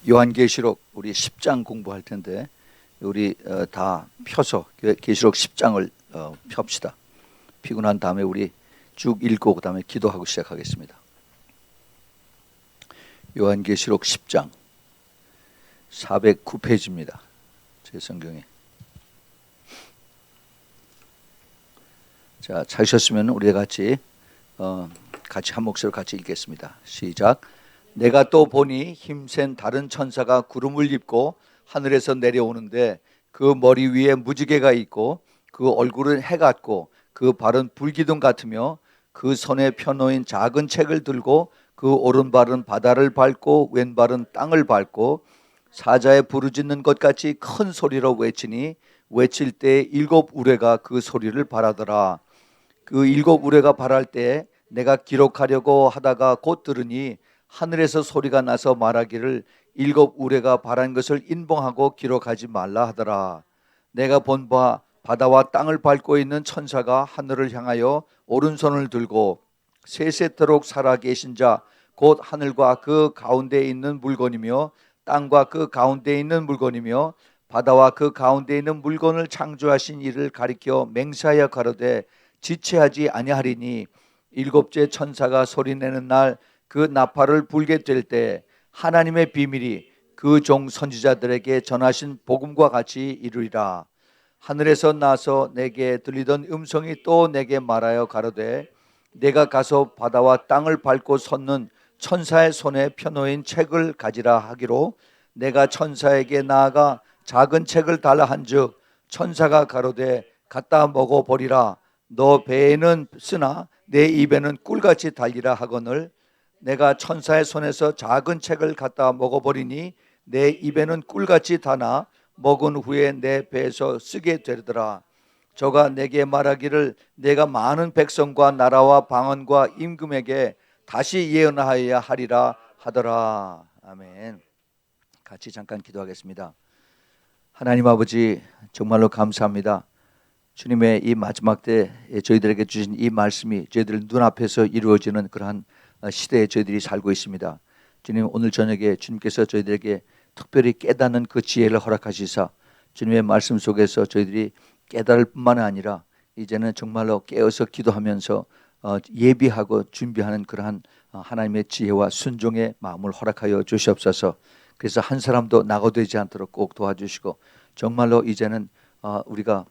요한계시록 우리 10장 공부할 텐데 우리 다 펴서 계시록 10장을 펴시다. 피고 난 다음에 우리 쭉 읽고 그다음에 기도하고 시작하겠습니다. 요한계시록 10장 409페이지입니다. 제 성경에. 자, 찾으셨으면 우리 같이 한 목소리로 같이 읽겠습니다. 시작. 내가 또 보니 힘센 다른 천사가 구름을 입고 하늘에서 내려오는데 그 머리 위에 무지개가 있고 그 얼굴은 해 같고 그 발은 불기둥 같으며 그 손에 펴놓인 작은 책을 들고 그 오른발은 바다를 밟고 왼발은 땅을 밟고 사자의 부르짖는 것 같이 큰 소리로 외치니 외칠 때 일곱 우레가 그 소리를 발하더라. 그 일곱 우레가 발할 때 내가 기록하려고 하다가 곧 들으니 하늘에서 소리가 나서 말하기를 일곱 우레가 발한 것을 인봉하고 기록하지 말라 하더라. 내가 본 바 바다와 땅을 밟고 있는 천사가 하늘을 향하여 오른손을 들고 세세토록 살아계신 자 곧 하늘과 그 가운데에 있는 물건이며 땅과 그 가운데에 있는 물건이며 바다와 그 가운데에 있는 물건을 창조하신 이를 가리켜 맹세하여 가로되 지체하지 아니하리니 일곱째 천사가 소리내는 날 그 나팔을 불게 될 때 하나님의 비밀이 그 종 선지자들에게 전하신 복음과 같이 이루리라. 하늘에서 나서 내게 들리던 음성이 또 내게 말하여 가로되 내가 가서 바다와 땅을 밟고 섰는 천사의 손에 펴놓인 책을 가지라 하기로 내가 천사에게 나아가 작은 책을 달라 한즉 천사가 가로되 갖다 먹어버리라. 너 배에는 쓰나 내 입에는 꿀같이 달리라 하거늘 내가 천사의 손에서 작은 책을 갖다 먹어버리니 내 입에는 꿀같이 다나 먹은 후에 내 배에서 쓰게 되더라. 저가 내게 말하기를 내가 많은 백성과 나라와 방언과 임금에게 다시 예언하여야 하리라 하더라. 아멘. 같이 잠깐 기도하겠습니다. 하나님 아버지, 정말로 감사합니다. 주님의 이 마지막 때 저희들에게 주신 이 말씀이 저희들 눈앞에서 이루어지는 그러한 시대에 저희들이 살고 있습니다. 주님, 오늘 저녁에 주님께서 저희들에게 특별히 깨닫는 그 지혜를 허락하시사 주님의 말씀 속에서 저희들이 깨달을 뿐만 아니라 이제는 정말로 깨어서 기도하면서 예비하고 준비하는 그러한 하나님의 지혜와 순종의 마음을 허락하여 주시옵소서. 그래서 한 사람도 낙오되지 않도록 꼭 도와주시고 정말로 이제는 우리가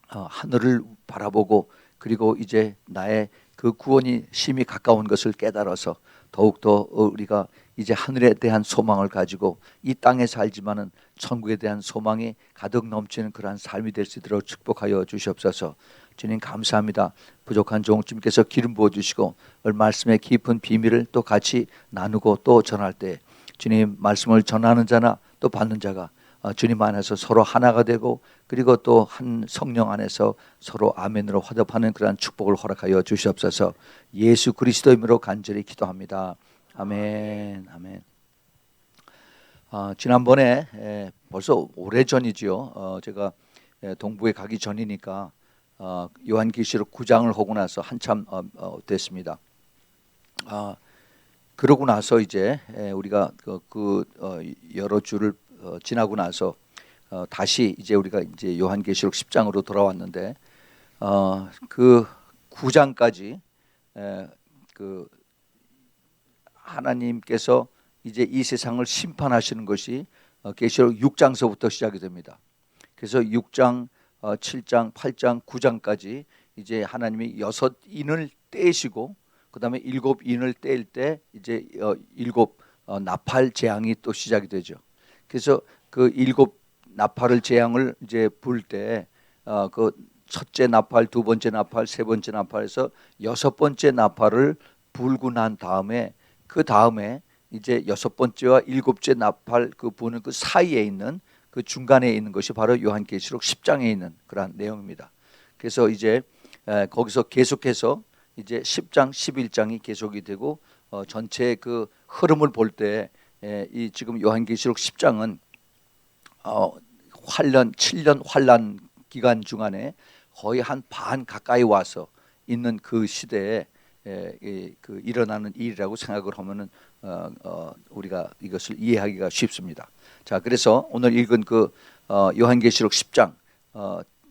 하늘을 바라보고 그리고 이제 나의 그 구원이 심히 가까운 것을 깨달아서 더욱더 우리가 이제 하늘에 대한 소망을 가지고 이 땅에 살지만은 천국에 대한 소망이 가득 넘치는 그러한 삶이 될 수 있도록 축복하여 주시옵소서. 주님 감사합니다. 부족한 종 주님께서 기름 부어주시고 말씀의 깊은 비밀을 또 같이 나누고 또 전할 때 주님 말씀을 전하는 자나 또 받는 자가 주님 안에서 서로 하나가 되고 그리고 또 한 성령 안에서 서로 아멘으로 화답하는 그러한 축복을 허락하여 주시옵소서. 예수 그리스도 이름으로 간절히 기도합니다. 아멘. 아멘. 지난번에 벌써 오래전이지요. 제가 동부에 가기 전이니까 요한계시록 9장을 하고 나서 한참 됐습니다. 그러고 나서 이제 우리가 여러 주를 지나고 나서 다시 이제 우리가 이제 요한계시록 10장으로 돌아왔는데 그 9장까지 그 하나님께서 이제 이 세상을 심판하시는 것이 계시록 6장서부터 시작이 됩니다. 그래서 6장, 7장, 8장, 9장까지 이제 하나님이 6인을 떼시고 그다음에 7인을 뗄 때 이제 7 나팔 재앙이 또 시작이 되죠. 그래서 그 7 나팔을 재앙을 이제 불 때 그 첫째 나팔, 두 번째 나팔, 세 번째 나팔에서 6번째 나팔을 불고 난 다음에 그 다음에 이제 6번째와 7째 나팔 그 부는 그 사이에 있는 그 중간에 있는 것이 바로 요한계시록 10장에 있는 그러한 내용입니다. 그래서 이제 거기서 계속해서 이제 10장, 11장이 계속이 되고 전체 그 흐름을 볼 때 이 지금 요한계시록 10장은 환란 7년 환란 기간 중간에 거의 한 반 가까이 와서 있는 그 시대에 그 일어나는 일이라고 생각을 하면은 우리가 이것을 이해하기가 쉽습니다. 자, 그래서 오늘 읽은 그 요한계시록 10장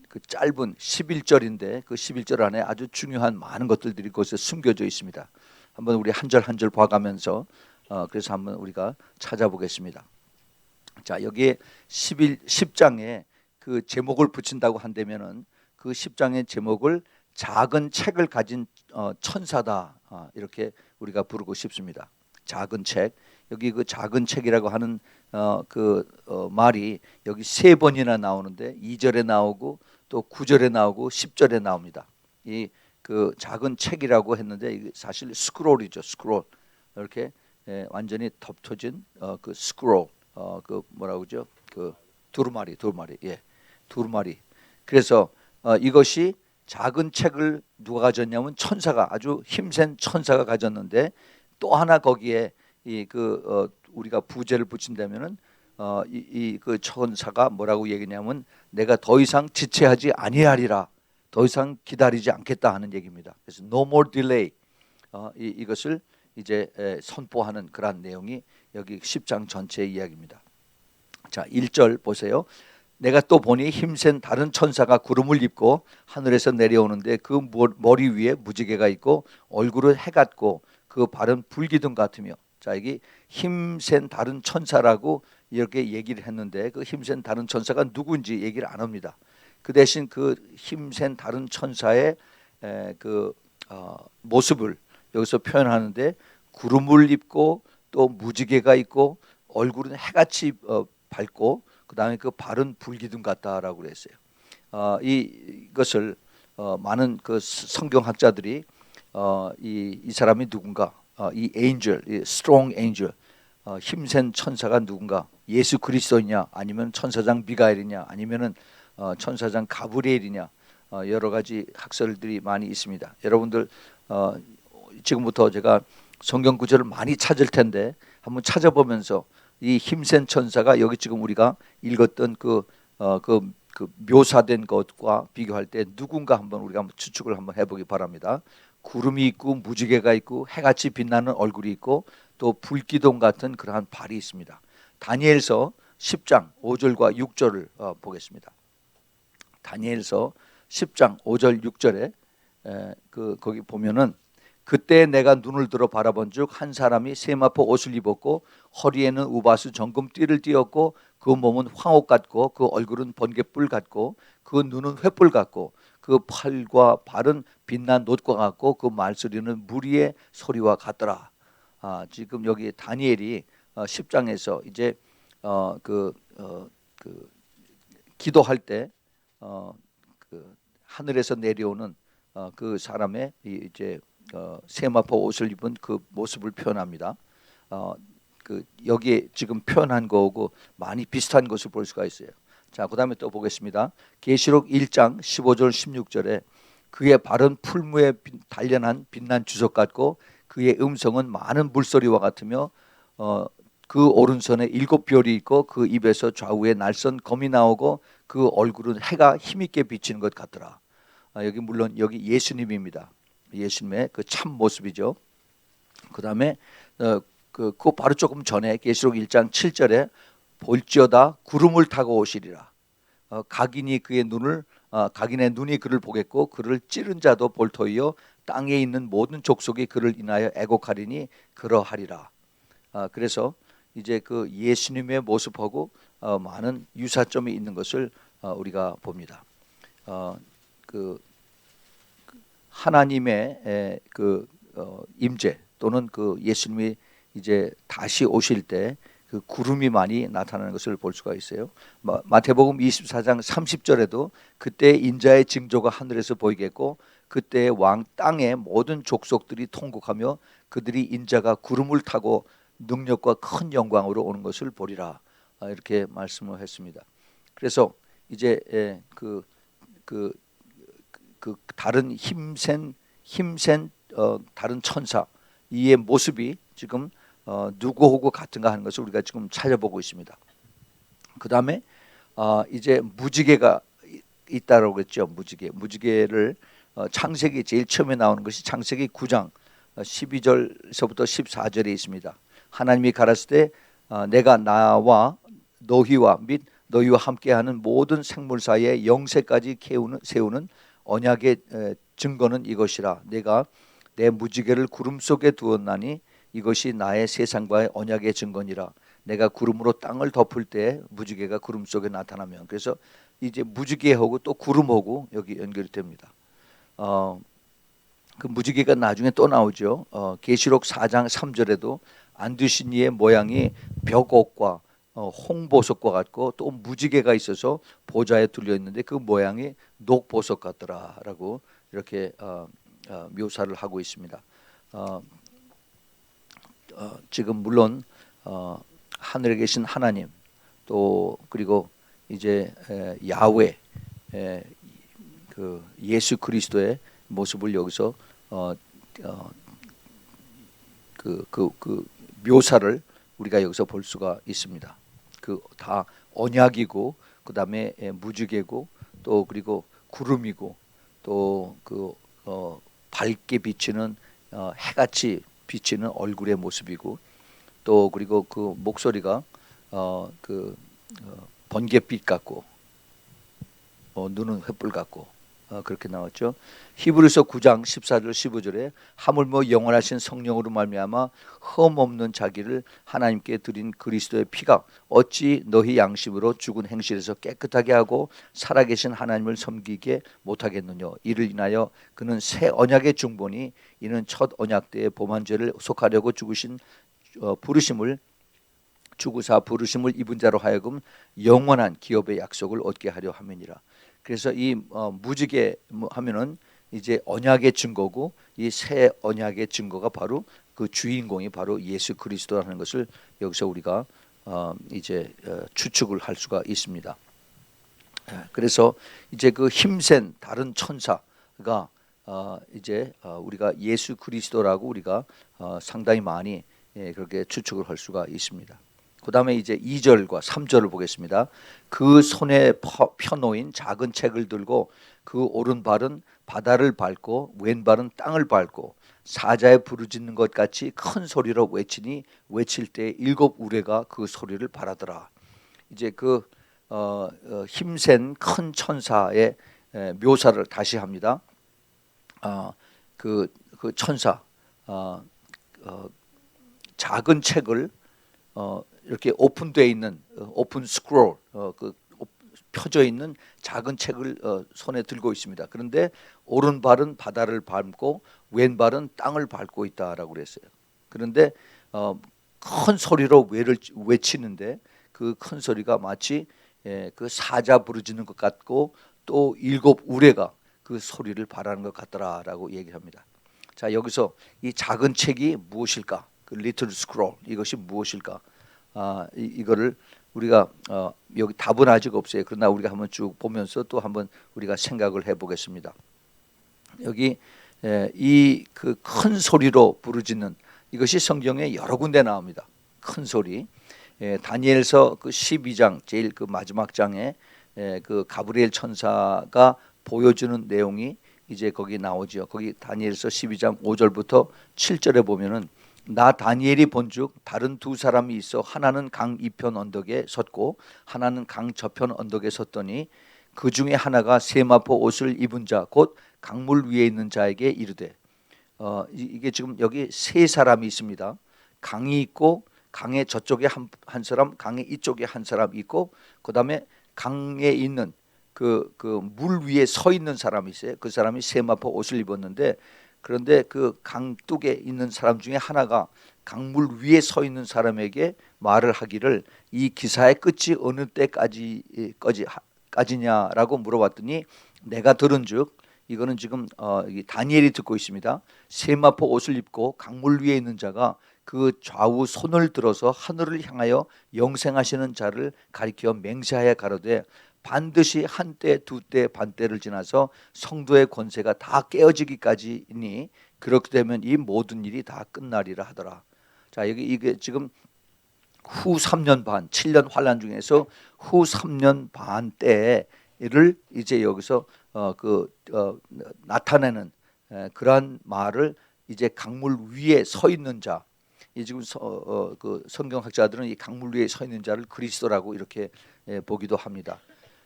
그 짧은 11절인데 그 11절 안에 아주 중요한 많은 것들이 거기서 숨겨져 있습니다. 한번 우리 한 절 한 절 봐가면서 그래서 한번 우리가 찾아보겠습니다. 자, 여기에 10장에 그 제목을 붙인다고 한다면은 그 10장의 제목을 작은 책을 가진 천사다, 이렇게 우리가 부르고 싶습니다. 작은 책. 여기 그 작은 책이라고 하는 말이 여기 3번이나 나오는데 2절에 나오고 또 9절에 나오고 10절에 나옵니다. 이 그 작은 책이라고 했는데 이게 사실 스크롤이죠. 스크롤. 이렇게 완전히 덮쳐진 그 스크롤. 그 뭐라고 그러죠? 그 두루마리. 예. 두루마리. 그래서 이것이 작은 책을 누가 가졌냐면 천사가, 아주 힘센 천사가 가졌는데, 또 하나 거기에 우리가 부제를 붙인다면은 이 그 천사가 뭐라고 얘기냐면 내가 더 이상 지체하지 아니하리라, 더 이상 기다리지 않겠다 하는 얘기입니다. 그래서 no more delay, 이것을 이제 선포하는 그런 내용이 여기 10장 전체의 이야기입니다. 자, 1절 보세요. 내가 또 보니 힘센 다른 천사가 구름을 입고 하늘에서 내려오는데 그 머리 위에 무지개가 있고 얼굴은 해 같고 그 발은 불기둥 같으며. 자, 여기 힘센 다른 천사라고 이렇게 얘기를 했는데 그 힘센 다른 천사가 누군지 얘기를 안 합니다. 그 대신 그 힘센 다른 천사의 모습을 여기서 표현하는데 구름을 입고 또 무지개가 있고 얼굴은 해같이 밝고 그 다음에 그 발은 불기둥 같다라고 그랬어요. 이것을 많은 그 성경학자들이 이 사람이 누군가, 이 엔젤, 이 스트롱 엔젤, 힘센 천사가 누군가, 예수 그리스도이냐 아니면 천사장 미가엘이냐 아니면은 천사장 가브리엘이냐, 여러 가지 학설들이 많이 있습니다. 여러분들 지금부터 제가 성경 구절을 많이 찾을 텐데 한번 찾아보면서 이 힘센 천사가 여기 지금 우리가 읽었던 그 묘사된 것과 비교할 때 누군가 한번 우리가 한번 추측을 한번 해보기 바랍니다. 구름이 있고 무지개가 있고 해같이 빛나는 얼굴이 있고 또 불기둥 같은 그러한 발이 있습니다. 다니엘서 10장 5절과 6절을 보겠습니다. 다니엘서 10장 5절 6절에 거기 보면은 그때 내가 눈을 들어 바라본즉 한 사람이 세마포 옷을 입었고 허리에는 우바스 정금띠를 띠었고 그 몸은 황옥 같고 그 얼굴은 번갯불 같고 그 눈은 횃불 같고 그 팔과 발은 빛난 놋과 같고 그 말소리는 무리의 소리와 같더라. 지금 여기 다니엘이 10장에서 이제 기도할 때 하늘에서 내려오는 그 사람의 이제 세마포 옷을 입은 그 모습을 표현합니다. 여기에 지금 표현한 거하고 많이 비슷한 것을 볼 수가 있어요. 자, 그다음에 또 보겠습니다. 계시록 1장 15절 16절에 그의 발은 풀무에 단련한 빛난 주석 같고 그의 음성은 많은 물소리와 같으며 그 오른손에 7별이 있고 그 입에서 좌우에 날선 검이 나오고 그 얼굴은 해가 힘있게 비치는 것 같더라. 여기 물론 여기 예수님입니다. 예수님의 그 참 모습이죠. 그다음에 그 바로 조금 전에 계시록 1장 7절에 볼지어다 구름을 타고 오시리라. 각인의 눈이 그를 보겠고 그를 찌른 자도 볼터이요 땅에 있는 모든 족속이 그를 인하여 애곡하리니 그러하리라. 그래서 이제 그 예수님의 모습하고 많은 유사점이 있는 것을 우리가 봅니다. 그 하나님의 임재 또는 그 예수님이 이제 다시 오실 때 그 구름이 많이 나타나는 것을 볼 수가 있어요. 마태복음 24장 30절에도 그때 인자의 징조가 하늘에서 보이겠고 그때 왕 땅의 모든 족속들이 통곡하며 그들이 인자가 구름을 타고 능력과 큰 영광으로 오는 것을 보리라, 이렇게 말씀을 했습니다. 그래서 이제 그 다른 힘센 다른 천사 이의 모습이 지금 누구하고 같은가 하는 것을 우리가 지금 찾아보고 있습니다. 그 다음에 이제 무지개가 있다라고 그랬죠. 무지개를 창세기 제일 처음에 나오는 것이 창세기 9장 12절서부터 14절에 있습니다. 하나님이 가라사대 때 내가 나와 너희와 및 너희와 함께하는 모든 생물 사이에 영세까지 세우는 언약의 증거는 이것이라. 내가 내 무지개를 구름 속에 두었나니 이것이 나의 세상과의 언약의 증거니라. 내가 구름으로 땅을 덮을 때 무지개가 구름 속에 나타나면, 그래서 이제 무지개하고 또 구름하고 여기 연결이 됩니다. 그 무지개가 나중에 또 나오죠. 계시록 4장 3절에도 안두신이의 모양이 벽옥과 홍보석과 같고 또 무지개가 있어서 보좌에 둘려 있는데 그 모양이 녹보석 같더라라고 이렇게 묘사를 하고 있습니다. 지금 물론 하늘에 계신 하나님 또 그리고 이제 야훼 그 예수 그리스도의 모습을 여기서 그 묘사를 우리가 여기서 볼 수가 있습니다. 그 다 언약이고 그 다음에 무지개고 또 그리고 구름이고 또 그 밝게 비치는 해같이 비치는 얼굴의 모습이고 또 그리고 그 목소리가 번갯빛 같고 눈은 횃불 같고 그렇게 나왔죠. 히브리서 9장 14절 15절에 하물며 영원하신 성령으로 말미암아 흠없는 자기를 하나님께 드린 그리스도의 피가 어찌 너희 양심으로 죽은 행실에서 깨끗하게 하고 살아계신 하나님을 섬기게 못하겠느냐. 이를 인하여 그는 새 언약의 중보니 이는 첫 언약 때의 범한 죄를 속하려고 주구사 부르심을 입은 자로 하여금 영원한 기업의 약속을 얻게 하려 함이니라. 그래서 이 무지개 하면은 이제 언약의 증거고 이 새 언약의 증거가 바로 그 주인공이 바로 예수 그리스도라는 것을 여기서 우리가 이제 추측을 할 수가 있습니다. 그래서 이제 그 힘센 다른 천사가 이제 우리가 예수 그리스도라고 우리가 상당히 많이 그렇게 추측을 할 수가 있습니다. 그 다음에 이제 2절과 3절을 보겠습니다. 그 손에 펴놓인 작은 책을 들고 그 오른발은 바다를 밟고 왼발은 땅을 밟고 사자의 부르짖는 것 같이 큰 소리로 외치니 외칠 때 7 우레가 그 소리를 발하더라. 이제 그 힘센 큰 천사의 묘사를 다시 합니다. 그 천사 작은 책을 이렇게 오픈되어 있는 오픈 스크롤 그 펴져 있는 작은 책을 손에 들고 있습니다. 그런데 오른발은 바다를 밟고 왼발은 땅을 밟고 있다라고 그랬어요. 그런데 큰 소리로 외치는데 그 큰 소리가 마치 그 사자 부르짖는 것 같고 또 7 우레가 그 소리를 발하는 것 같더라라고 얘기합니다. 자, 여기서 이 작은 책이 무엇일까? 그 리틀 스크롤 이것이 무엇일까? 이거를 우리가 여기 답은 아직 없어요. 그러나 우리가 한번 쭉 보면서 또 한번 우리가 생각을 해보겠습니다. 여기 이 그 큰 소리로 부르짖는 이것이 성경에 여러 군데 나옵니다. 큰 소리. 다니엘서 그 12장 제일 그 마지막 장에 그 가브리엘 천사가 보여주는 내용이 이제 거기 나오죠. 거기 다니엘서 12장 5절부터 7절에 보면은 나 다니엘이 본즉 다른 두 사람이 있어 하나는 강 이편 언덕에 섰고 하나는 강 저편 언덕에 섰더니 그 중에 하나가 세마포 옷을 입은 자 곧 강물 위에 있는 자에게 이르되 이게 지금 여기 세 사람이 있습니다. 강이 있고 강의 저쪽에 한 사람, 강의 이쪽에 한 사람 있고 그다음에 강에 있는 그 물 위에 서 있는 사람이 있어요. 그 사람이 세마포 옷을 입었는데 그런데 그 강둑에 있는 사람 중에 하나가 강물 위에 서 있는 사람에게 말을 하기를 이 기사의 끝이 어느 때까지냐라고 물어봤더니 내가 들은즉 이거는 지금 다니엘이 듣고 있습니다. 세마포 옷을 입고 강물 위에 있는 자가 그 좌우 손을 들어서 하늘을 향하여 영생하시는 자를 가리켜 맹세하여 가로되 반드시 한때 두때 반때를 지나서 성도의 권세가 다 깨어지기까지니 그렇게 되면 이 모든 일이 다 끝나리라 하더라. 자, 여기 이게 지금 후 3년 반 7년 환란 중에서 후 3년 반 때를 이제 여기서 나타내는 그러한 말을 이제 강물 위에 서 있는 자 이 지금 그 성경학자들은 이 강물 위에 서 있는 자를 그리스도라고 이렇게 보기도 합니다.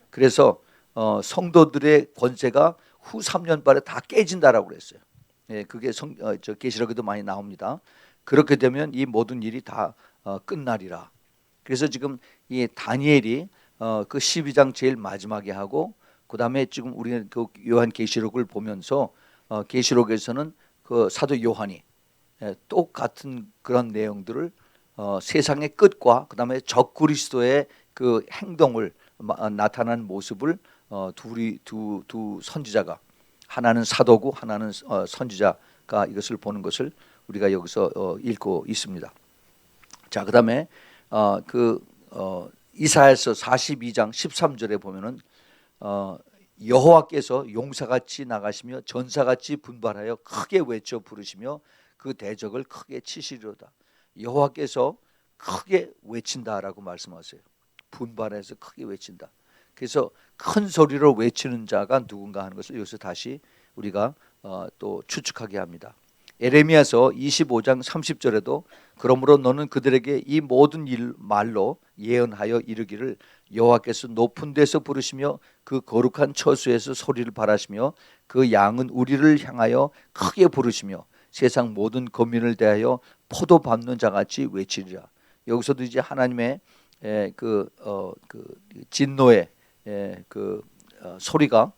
그래서 성도들의 권세가 후 3년 발에 다 깨진다라고 그랬어요. 그게 저 계시록에도 많이 나옵니다. 그렇게 되면 이 모든 일이 다 끝나리라. 그래서 지금 이 다니엘이 그 12장 제일 마지막에 하고 그다음에 지금 우리는 그 요한계시록을 보면서 계시록에서는 그 사도 요한이 똑같은 그런 내용들을 세상의 끝과 그다음에 적 그리스도의 그 행동을 나타난 모습을 두 선지자가 하나는 사도고 하나는 선지자가 이것을 보는 것을 우리가 여기서 읽고 있습니다. 자, 그다음에 이사야서 42장 13절에 보면은 여호와께서 용사같이 나가시며 전사같이 분발하여 크게 외쳐 부르시며 그 대적을 크게 치시리로다. 여호와께서 크게 외친다라고 말씀하세요. 분발해서 크게 외친다. 그래서 큰 소리로 외치는 자가 누군가 하는 것을 여기서 다시 우리가 또 추측하게 합니다. 에레미야서 25장 30절에도 그러므로 너는 그들에게 이 모든 말로 예언하여 이르기를 여호와께서 높은 데서 부르시며 그 거룩한 처소에서 소리를 발하시며 그 양은 우리를 향하여 크게 부르시며 세상 모든 거민을 대하여 포도 밟는 자같이 외치리라. 여기서도 이제 하나님의 그 진노의 소리가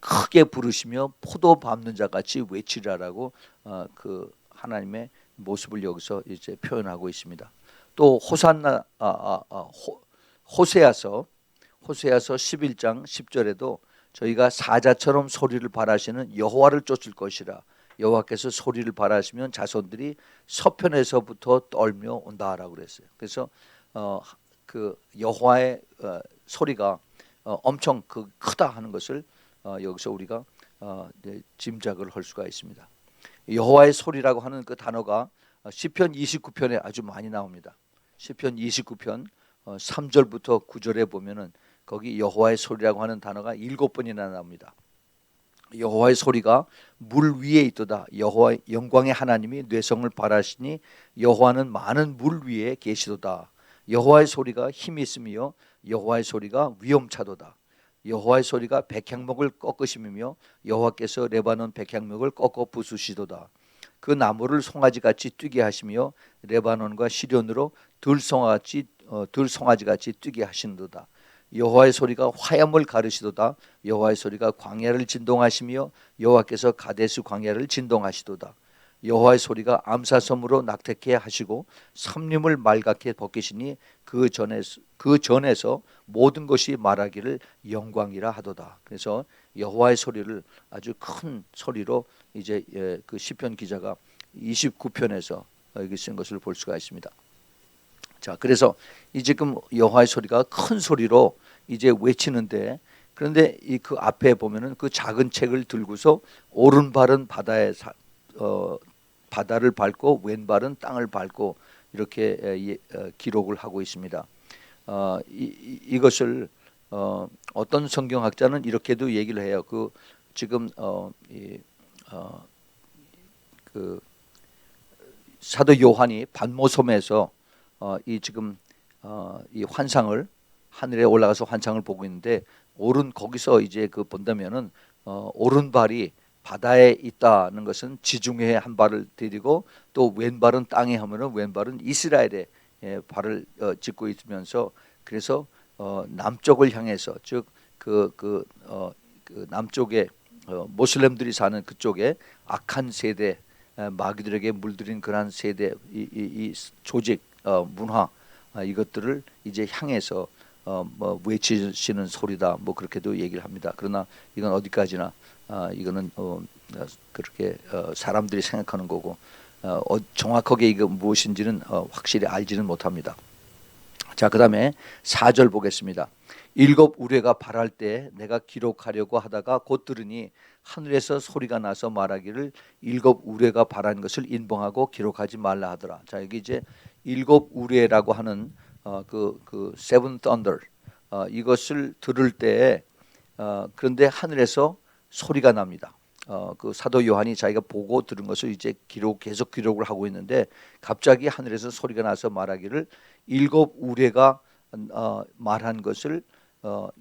크게 부르시며 포도 밟는 자같이 외치라라고 그 하나님의 모습을 여기서 이제 표현하고 있습니다. 또 호세아서 11장 10절에도 저희가 사자처럼 소리를 발하시는 여호와를 쫓을 것이라. 여호와께서 소리를 발하시면 자손들이 서편에서부터 떨며 온다라고 그랬어요. 그래서 그 여호와의 소리가 엄청 크다 하는 것을 여기서 우리가 짐작을 할 수가 있습니다. 여호와의 소리라고 하는 그 단어가 시편 29편에 아주 많이 나옵니다. 시편 29편 3절부터 9절에 보면은 거기 여호와의 소리라고 하는 단어가 7번이나 나옵니다. 여호와의 소리가 물 위에 있도다. 여호와 영광의 하나님이 뇌성을 발하시니 여호와는 많은 물 위에 계시도다. 여호와의 소리가 힘이 있으며 여호와의 소리가 위엄차도다. 여호와의 소리가 백향목을 꺾으심이며 여호와께서 레바논 백향목을 꺾어 부수시도다. 그 나무를 송아지같이 뛰게 하시며 레바논과 시련으로 들송아지같이 뛰게 하시는도다. 여호와의 소리가 화염을 가르시도다. 여호와의 소리가 광야를 진동하시며 여호와께서 가데스 광야를 진동하시도다. 여호와의 소리가 암사섬으로 낙태케 하시고 삼림을 말갛게 벗기시니 그 전에서 모든 것이 말하기를 영광이라 하도다. 그래서 여호와의 소리를 아주 큰 소리로 이제 그 시편 기자가 29편에서 여기 쓴 것을 볼 수가 있습니다. 자, 그래서 이 지금 여호와의 소리가 큰 소리로 이제 외치는데, 그런데 이 그 앞에 보면은 그 작은 책을 들고서 오른발은 바다를 밟고 왼발은 땅을 밟고 이렇게 기록을 하고 있습니다. 이것을 어떤 성경학자는 이렇게도 얘기를 해요. 그 지금 그 사도 요한이 반모섬에서 이 지금 이 환상을 하늘에 올라가서 환상을 보고 있는데 거기서 이제 그 본다면은 오른발이 바다에 있다는 것은 지중해에 한 발을 디디고 또 왼발은 땅에 하면은 왼발은 이스라엘에 발을 짚고 있으면서 그래서 남쪽을 향해서 즉 그 남쪽에 모슬렘들이 사는 그쪽에 악한 세대 마귀들에게 물들인 그러한 세대 이 조직 문화 이것들을 이제 향해서 외치시는 소리다 뭐 그렇게도 얘기를 합니다. 그러나 이건 어디까지나 이거는 그렇게 사람들이 생각하는 거고 정확하게 이거 무엇인지는 확실히 알지는 못합니다. 자, 그다음에 4절 보겠습니다. 일곱 우레가 발할 때 내가 기록하려고 하다가 곧 들으니 하늘에서 소리가 나서 말하기를 일곱 우레가 발한 것을 인봉하고 기록하지 말라 하더라. 자, 여기 이제 일곱 우레라고 하는 그 seven thunder 이것을 들을 때 그런데 하늘에서 소리가 납니다. 그 사도 요한이 자기가 보고 들은 것을 이제 계속 기록을 하고 있는데 갑자기 하늘에서 소리가 나서 말하기를 일곱 우레가 말한 것을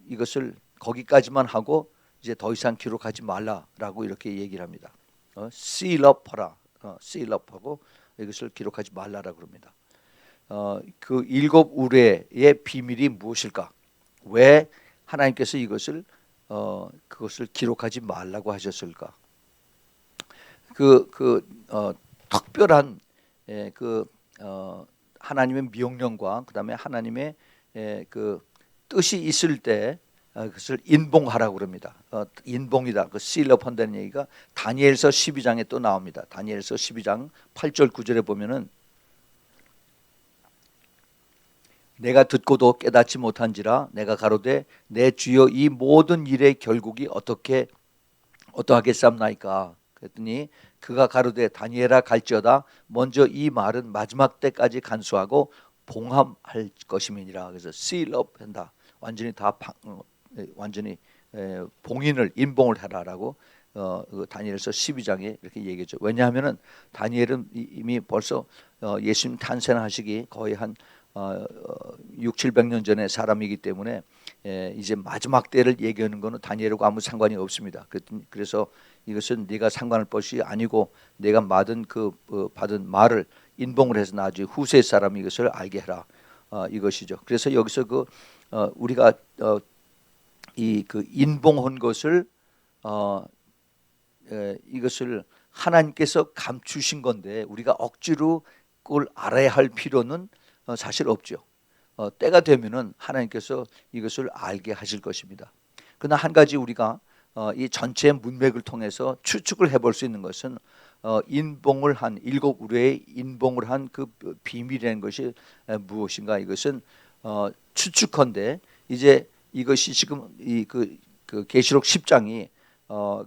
이것을 거기까지만 하고 이제 더 이상 기록하지 말라라고 이렇게 얘기를 합니다. seal up 하라, seal up 하고 이것을 기록하지 말라라고 그럽니다. 그 일곱 우레의 비밀이 무엇일까? 왜 하나님께서 이것을 그것을 기록하지 말라고 하셨을까? 특별한 하나님의 명령과 그다음에 하나님의 그 뜻이 있을 때 그것을 인봉하라고 그럽니다. 인봉이다. 그 seal 한다는 얘기가 다니엘서 12장에 또 나옵니다. 다니엘서 12장 8절 9절에 보면은 내가 듣고도 깨닫지 못한지라 내가 가로되 내 주여 이 모든 일의 결국이 어떠하겠사옵나이까. 그랬더니 그가 가로되 다니엘아 갈지어다 먼저 이 말은 마지막 때까지 간수하고 봉함할 것임이니라. 그래서 seal up 한다. 완전히 봉인을 인봉을 해라라고 다니엘서 12장에 이렇게 얘기했죠. 왜냐하면은 다니엘은 이미 벌써 예수님 탄생하시기 거의 한 600~700년 전의 사람이기 때문에 이제 마지막 때를 얘기하는 것은 다니엘하고 아무 상관이 없습니다. 그래서 이것은 네가 상관할 것이 아니고 내가 받은 말을 인봉을 해서 나중에 후세 사람이 이것을 알게 해라, 이것이죠. 그래서 여기서 우리가 이 인봉한 것을 이것을 하나님께서 감추신 건데 우리가 억지로 그걸 알아야 할 필요는 사실 없죠. 때가 되면은 하나님께서 이것을 알게 하실 것입니다. 그러나 한 가지 우리가 이 전체 문맥을 통해서 추측을 해볼 수 있는 것은 인봉을 한 일곱 우레의 인봉을 한 그 비밀이라는 것이 무엇인가? 이것은 추측컨대 이제 이것이 지금 그 계시록 10장이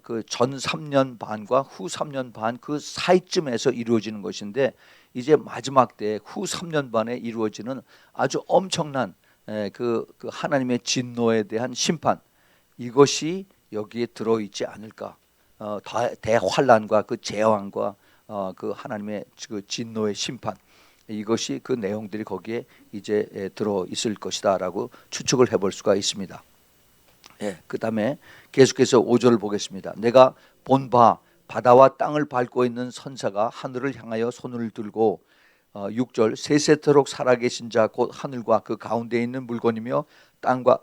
그 전 3년 반과 후 3년 반 그 사이쯤에서 이루어지는 것인데 이제 마지막 때 후 3년 반에 이루어지는 아주 엄청난 그 하나님의 진노에 대한 심판, 이것이 여기에 들어있지 않을까? 대환란과 그 재앙과 그 하나님의 그 진노의 심판, 이것이 그 내용들이 거기에 이제 들어 있을 것이다라고 추측을 해볼 수가 있습니다. 그 다음에 계속해서 5절을 보겠습니다. 내가 본 바 바다와 땅을 밟고 있는 선사가 하늘을 향하여 손을 들고 6절 세세토록 살아계신 자 곧 하늘과 그 가운데 있는 물건이며 땅과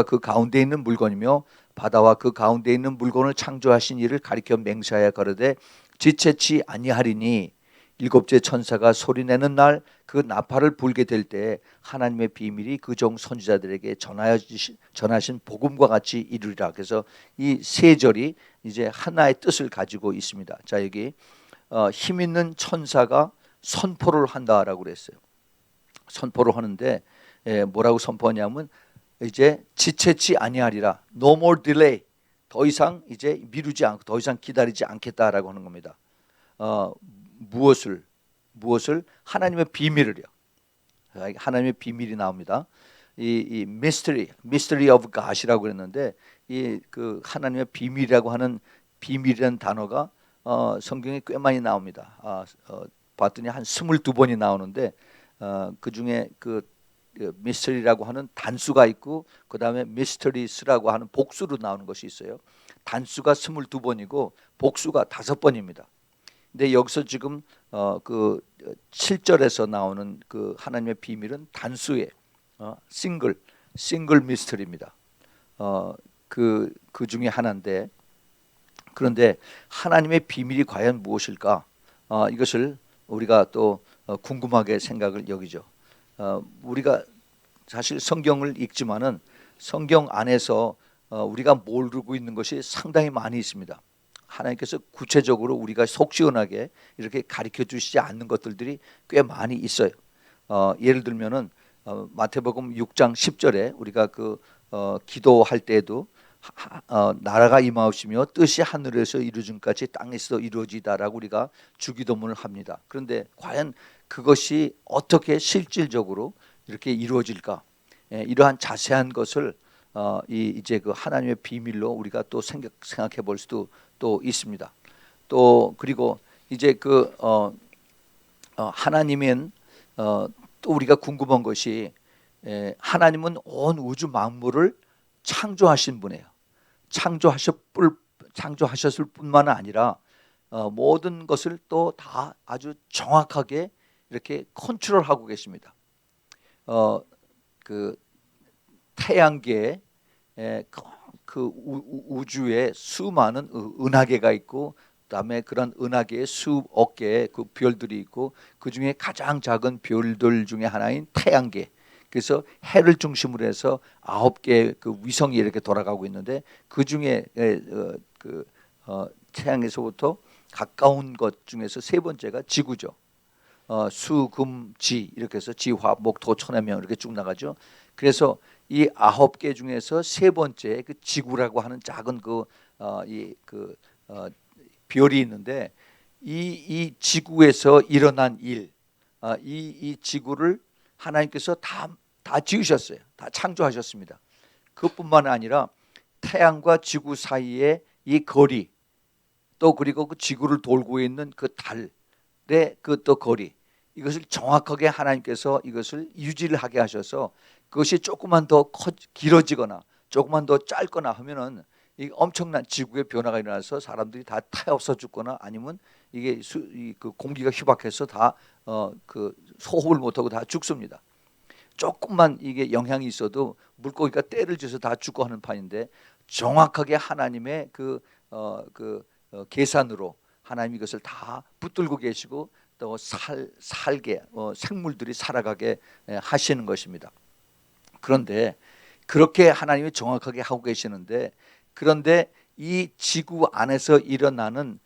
그 가운데 있는 물건이며 바다와 그 가운데 있는 물건을 창조하신 이를 가리켜 맹세하여 가로되 지체치 아니하리니 일곱째 천사가 소리내는 날 그 나팔을 불게 될 때 하나님의 비밀이 그 종 선지자들에게 전하신 복음과 같이 이루리라. 그래서 이 세 절이 이제 하나의 뜻을 가지고 있습니다. 자, 여기 힘 있는 천사가 선포를 한다라고 그랬어요. 선포를 하는데 뭐라고 선포하냐면 이제 지체치 아니하리라. No more delay. 더 이상 이제 미루지 않고 더 이상 기다리지 않겠다라고 하는 겁니다. 무엇을 하나님의 비밀을요. 하나님의 비밀이 나옵니다. 이 mystery of God이라고 그랬는데 이 그 하나님의 비밀이라고 하는 비밀이라는 단어가 성경에 꽤 많이 나옵니다. 봤더니 한 22번이 나오는데 그 중에 그 미스터리라고 하는 단수가 있고 그 다음에 미스터리스라고 하는 복수로 나오는 것이 있어요. 단수가 22번이고 복수가 5번입니다. 근데 여기서 지금 그 7절에서 나오는 그 하나님의 비밀은 단수의 싱글 미스터리입니다. 그 중에 하나인데, 그런데 하나님의 비밀이 과연 무엇일까? 이것을 우리가 또 궁금하게 생각을 여기죠. 우리가 사실 성경을 읽지만은 성경 안에서 우리가 모르고 있는 것이 상당히 많이 있습니다. 하나님께서 구체적으로 우리가 속 시원하게 이렇게 가르쳐 주시지 않는 것들이 꽤 많이 있어요. 예를 들면은 마태복음 6장 10절에 우리가 기도할 때에도 나라가 임하옵시며 뜻이 하늘에서 이루어진 같이 땅에서 이루어지다라고 우리가 주기도문을 합니다. 그런데 과연 그것이 어떻게 실질적으로 이렇게 이루어질까? 이러한 자세한 것을 이제 그 하나님의 비밀로 우리가 또 생각해 볼 수도 또 있습니다. 또 그리고 이제 하나님은 또 우리가 궁금한 것이 하나님은 온 우주 만물을 창조하신 분이에요. 창조하셨을 뿐만 아니라 모든 것을 또 다 아주 정확하게 이렇게 컨트롤하고 계십니다. 그 태양계에 그 우주에 수많은 은하계가 있고, 그다음에 그런 은하계에 수억 개의 그 별들이 있고, 그 중에 가장 작은 별들 중에 하나인 태양계. 그래서 해를 중심으로 해서 9개의 그 위성이 이렇게 돌아가고 있는데, 그 중에 태양에서부터 가까운 것 중에서 세 번째가 지구죠. 수, 금, 지 이렇게 해서 지화, 목, 토, 천해명 이렇게 쭉 나가죠. 그래서 이 9개 중에서 세 번째 그 지구라고 하는 작은 별이 있는데, 이 지구에서 일어난 일, 이 지구를 하나님께서 다 지으셨어요. 다 창조하셨습니다. 그뿐만 아니라 태양과 지구 사이에 이 거리, 또 그리고 그 지구를 돌고 있는 그 달의 그 또 거리, 이것을 정확하게 하나님께서 이것을 유지를 하게 하셔서, 그것이 조금만 더 길어지거나 조금만 더 짧거나 하면은 이 엄청난 지구의 변화가 일어나서 사람들이 다 타없어 죽거나, 아니면 이게 그 공기가 희박해서 다 그 소흡을 못하고 다 죽습니다. 조금만 이게 영향이 있어도 물고기가 떼를 져서 다 죽고 하는 판인데, 정확하게 하나님의 계산으로 하나님 이것을 다 붙들고 계시고, 또 살게 생물들이 살아가게 하시는 것입니다. 그런데 그렇게 하나님이 정확하게 하고 계시는데, 그런데 이 지구 안에서 일어나는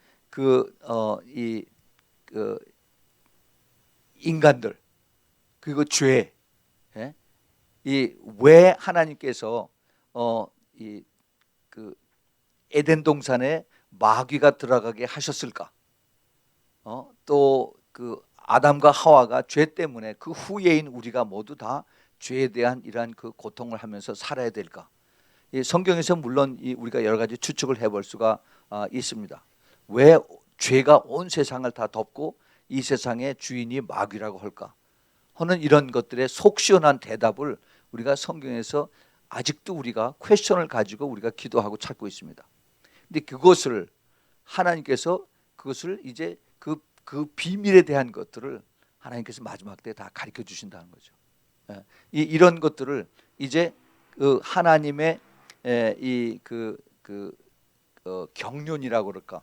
인간들, 그리고 죄, 이 왜 하나님께서 에덴 동산에 마귀가 들어가게 하셨을까? 또 그 아담과 하와가 죄 때문에 그 후예인 우리가 모두 다 죄에 대한 이러한 그 고통을 하면서 살아야 될까? 이 성경에서 물론 우리가 여러 가지 추측을 해볼 수가 있습니다. 왜 죄가 온 세상을 다 덮고 이 세상의 주인이 마귀라고 할까 하는 이런 것들의 속 시원한 대답을 우리가 성경에서 아직도 우리가 퀘스천을 가지고 우리가 기도하고 찾고 있습니다. 근데 그것을 하나님께서 그것을 이제 그 비밀에 대한 것들을 하나님께서 마지막 때 다 가르쳐 주신다는 거죠. 이런 것들을 이제 하나님의 경륜이라고 그럴까?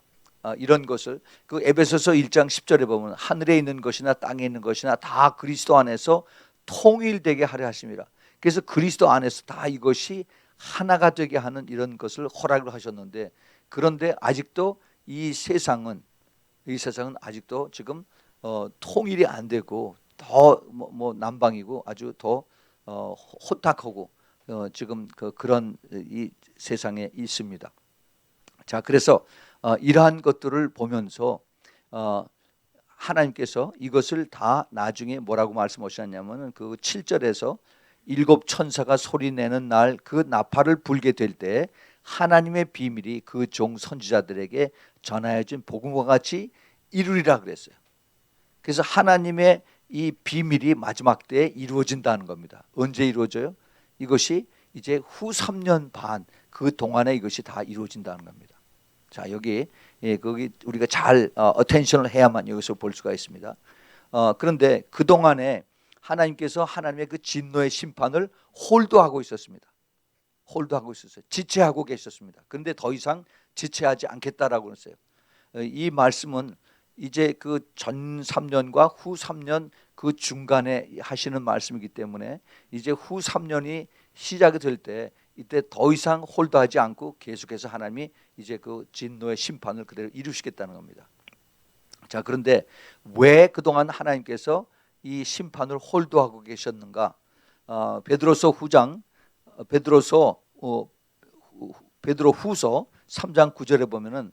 이런 것을 그 에베소서 1장 10절에 보면 하늘에 있는 것이나 땅에 있는 것이나 다 그리스도 안에서 통일되게 하려 하십니다. 그래서 그리스도 안에서 다 이것이 하나가 되게 하는 이런 것을 허락을 하셨는데, 그런데 아직도 이 세상은 아직도 지금 통일이 안 되고 더 난방이고 아주 더 혼탁하고 지금 그런 이 세상에 있습니다. 자, 그래서 이러한 것들을 보면서 하나님께서 이것을 다 나중에 뭐라고 말씀하셨냐면은 그 7절에서 7 천사가 소리내는 날 그 나팔을 불게 될 때 하나님의 비밀이 그 종 선지자들에게 전하여진 복음과 같이 이루리라 그랬어요. 그래서 하나님의 이 비밀이 마지막 때에 이루어진다는 겁니다. 언제 이루어져요? 이것이 이제 후 3년 반 그 동안에 이것이 다 이루어진다는 겁니다. 자, 거기 우리가 잘 어텐션을 해야만 여기서 볼 수가 있습니다. 그런데 그 동안에 하나님께서 하나님의 그 진노의 심판을 홀도하고 있었습니다. 홀도하고 있었어요. 지체하고 계셨습니다. 그런데 더 이상 지체하지 않겠다라고 했어요. 이 말씀은 이제 그 전 3년과 후 3년 그 중간에 하시는 말씀이기 때문에 이제 후 3년이 시작이 될 때 이때 더 이상 홀도하지 않고 계속해서 하나님이 이제 그 진노의 심판을 그대로 이루시겠다는 겁니다. 자, 그런데 왜 그동안 하나님께서 이 심판을 홀도하고 계셨는가? 베드로후서 3장 9절에 보면은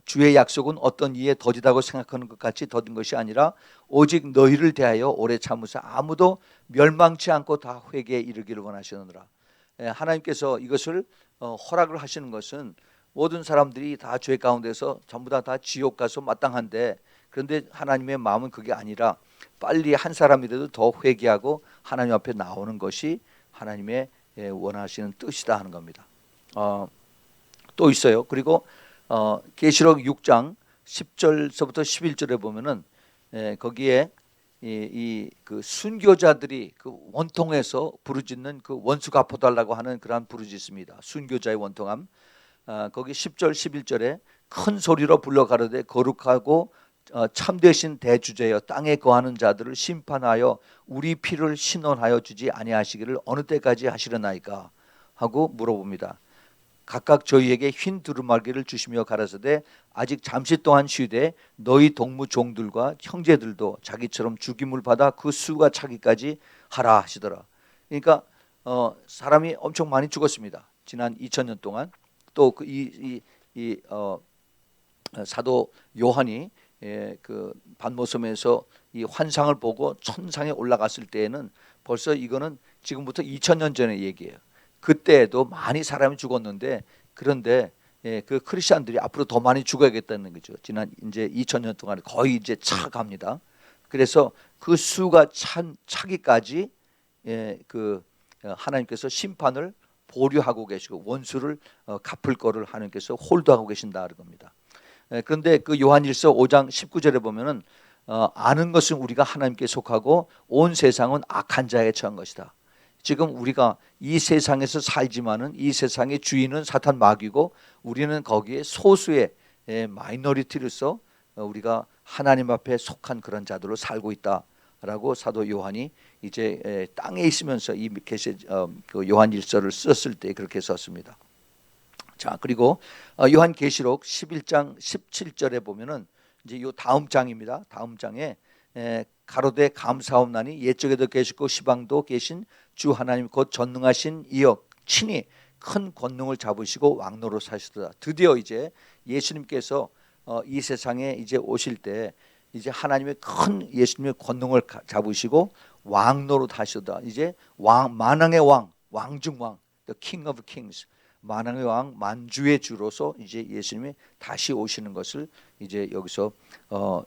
주의 약속은 어떤 이에 더디다고 생각하는 것 같이 더딘 것이 아니라 오직 너희를 대하여 오래 참으사 아무도 멸망치 않고 다 회개에 이르기를 원하시느니라. 하나님께서 이것을 허락을 하시는 것은 모든 사람들이 다 죄 가운데서 전부 다 지옥 가서 마땅한데, 그런데 하나님의 마음은 그게 아니라 빨리 한 사람이라도 더 회개하고 하나님 앞에 나오는 것이 하나님의 원하시는 뜻이다 하는 겁니다. 또 있어요. 그리고 계시록 6장 10절서부터 11절에 보면은 거기에 그 순교자들이 그 원통에서 부르짖는 그 원수 갚아달라고 하는 그러한 부르짖습니다. 순교자의 원통함. 거기 10절 11절에 큰 소리로 불러 가로되 거룩하고 참되신 대주제여 땅에 거하는 자들을 심판하여 우리 피를 신원하여 주지 아니하시기를 어느 때까지 하시려나이까 하고 물어봅니다. 각각 저희에게 흰 두루마기를 주시며 가라사대 아직 잠시 동안 쉬되 너희 동무 종들과 형제들도 자기처럼 죽임을 받아 그 수가 차기까지 하라 하시더라. 그러니까 사람이 엄청 많이 죽었습니다. 지난 2000년 동안. 또 사도 요한이 그 반모섬에서 이 환상을 보고 천상에 올라갔을 때에는 벌써 이거는 지금부터 2000년 전의 얘기예요. 그때에도 많이 사람이 죽었는데, 그런데 그 크리스천들이 앞으로 더 많이 죽어야겠다는 거죠. 지난 이제 2000년 동안 거의 이제 차갑니다. 그래서 그 수가 차기까지 그 하나님께서 심판을 보류하고 계시고 원수를 갚을 거를 하나님께서 홀드하고 계신다 그런 겁니다. 그런데 그 요한일서 5장 19절에 보면은 아는 것은 우리가 하나님께 속하고 온 세상은 악한 자에 처한 것이다. 지금 우리가 이 세상에서 살지만은 이 세상의 주인은 사탄 마귀고 우리는 거기에 소수의 마이너리티로서 우리가 하나님 앞에 속한 그런 자들로 살고 있다라고 사도 요한이 이제 땅에 있으면서 이 그 요한일서를 썼을 때 그렇게 썼습니다. 자, 그리고 요한계시록 11장 17절에 보면은 이제 요 다음 장입니다. 다음 장에 가로되 감사옵나니 옛적에도 계시고 시방도 계신 주 하나님 곧 전능하신 이여 친히 큰 권능을 잡으시고 왕노로 사시도다. 드디어 이제 예수님께서 이 세상에 이제 오실 때 이제 하나님의 큰 예수님의 권능을 잡으시고 왕노로 하시도다. 이제 만왕의 왕, 왕중왕, the King of Kings, 만왕의 왕, 만주의 주로서 이제 예수님이 다시 오시는 것을 이제 여기서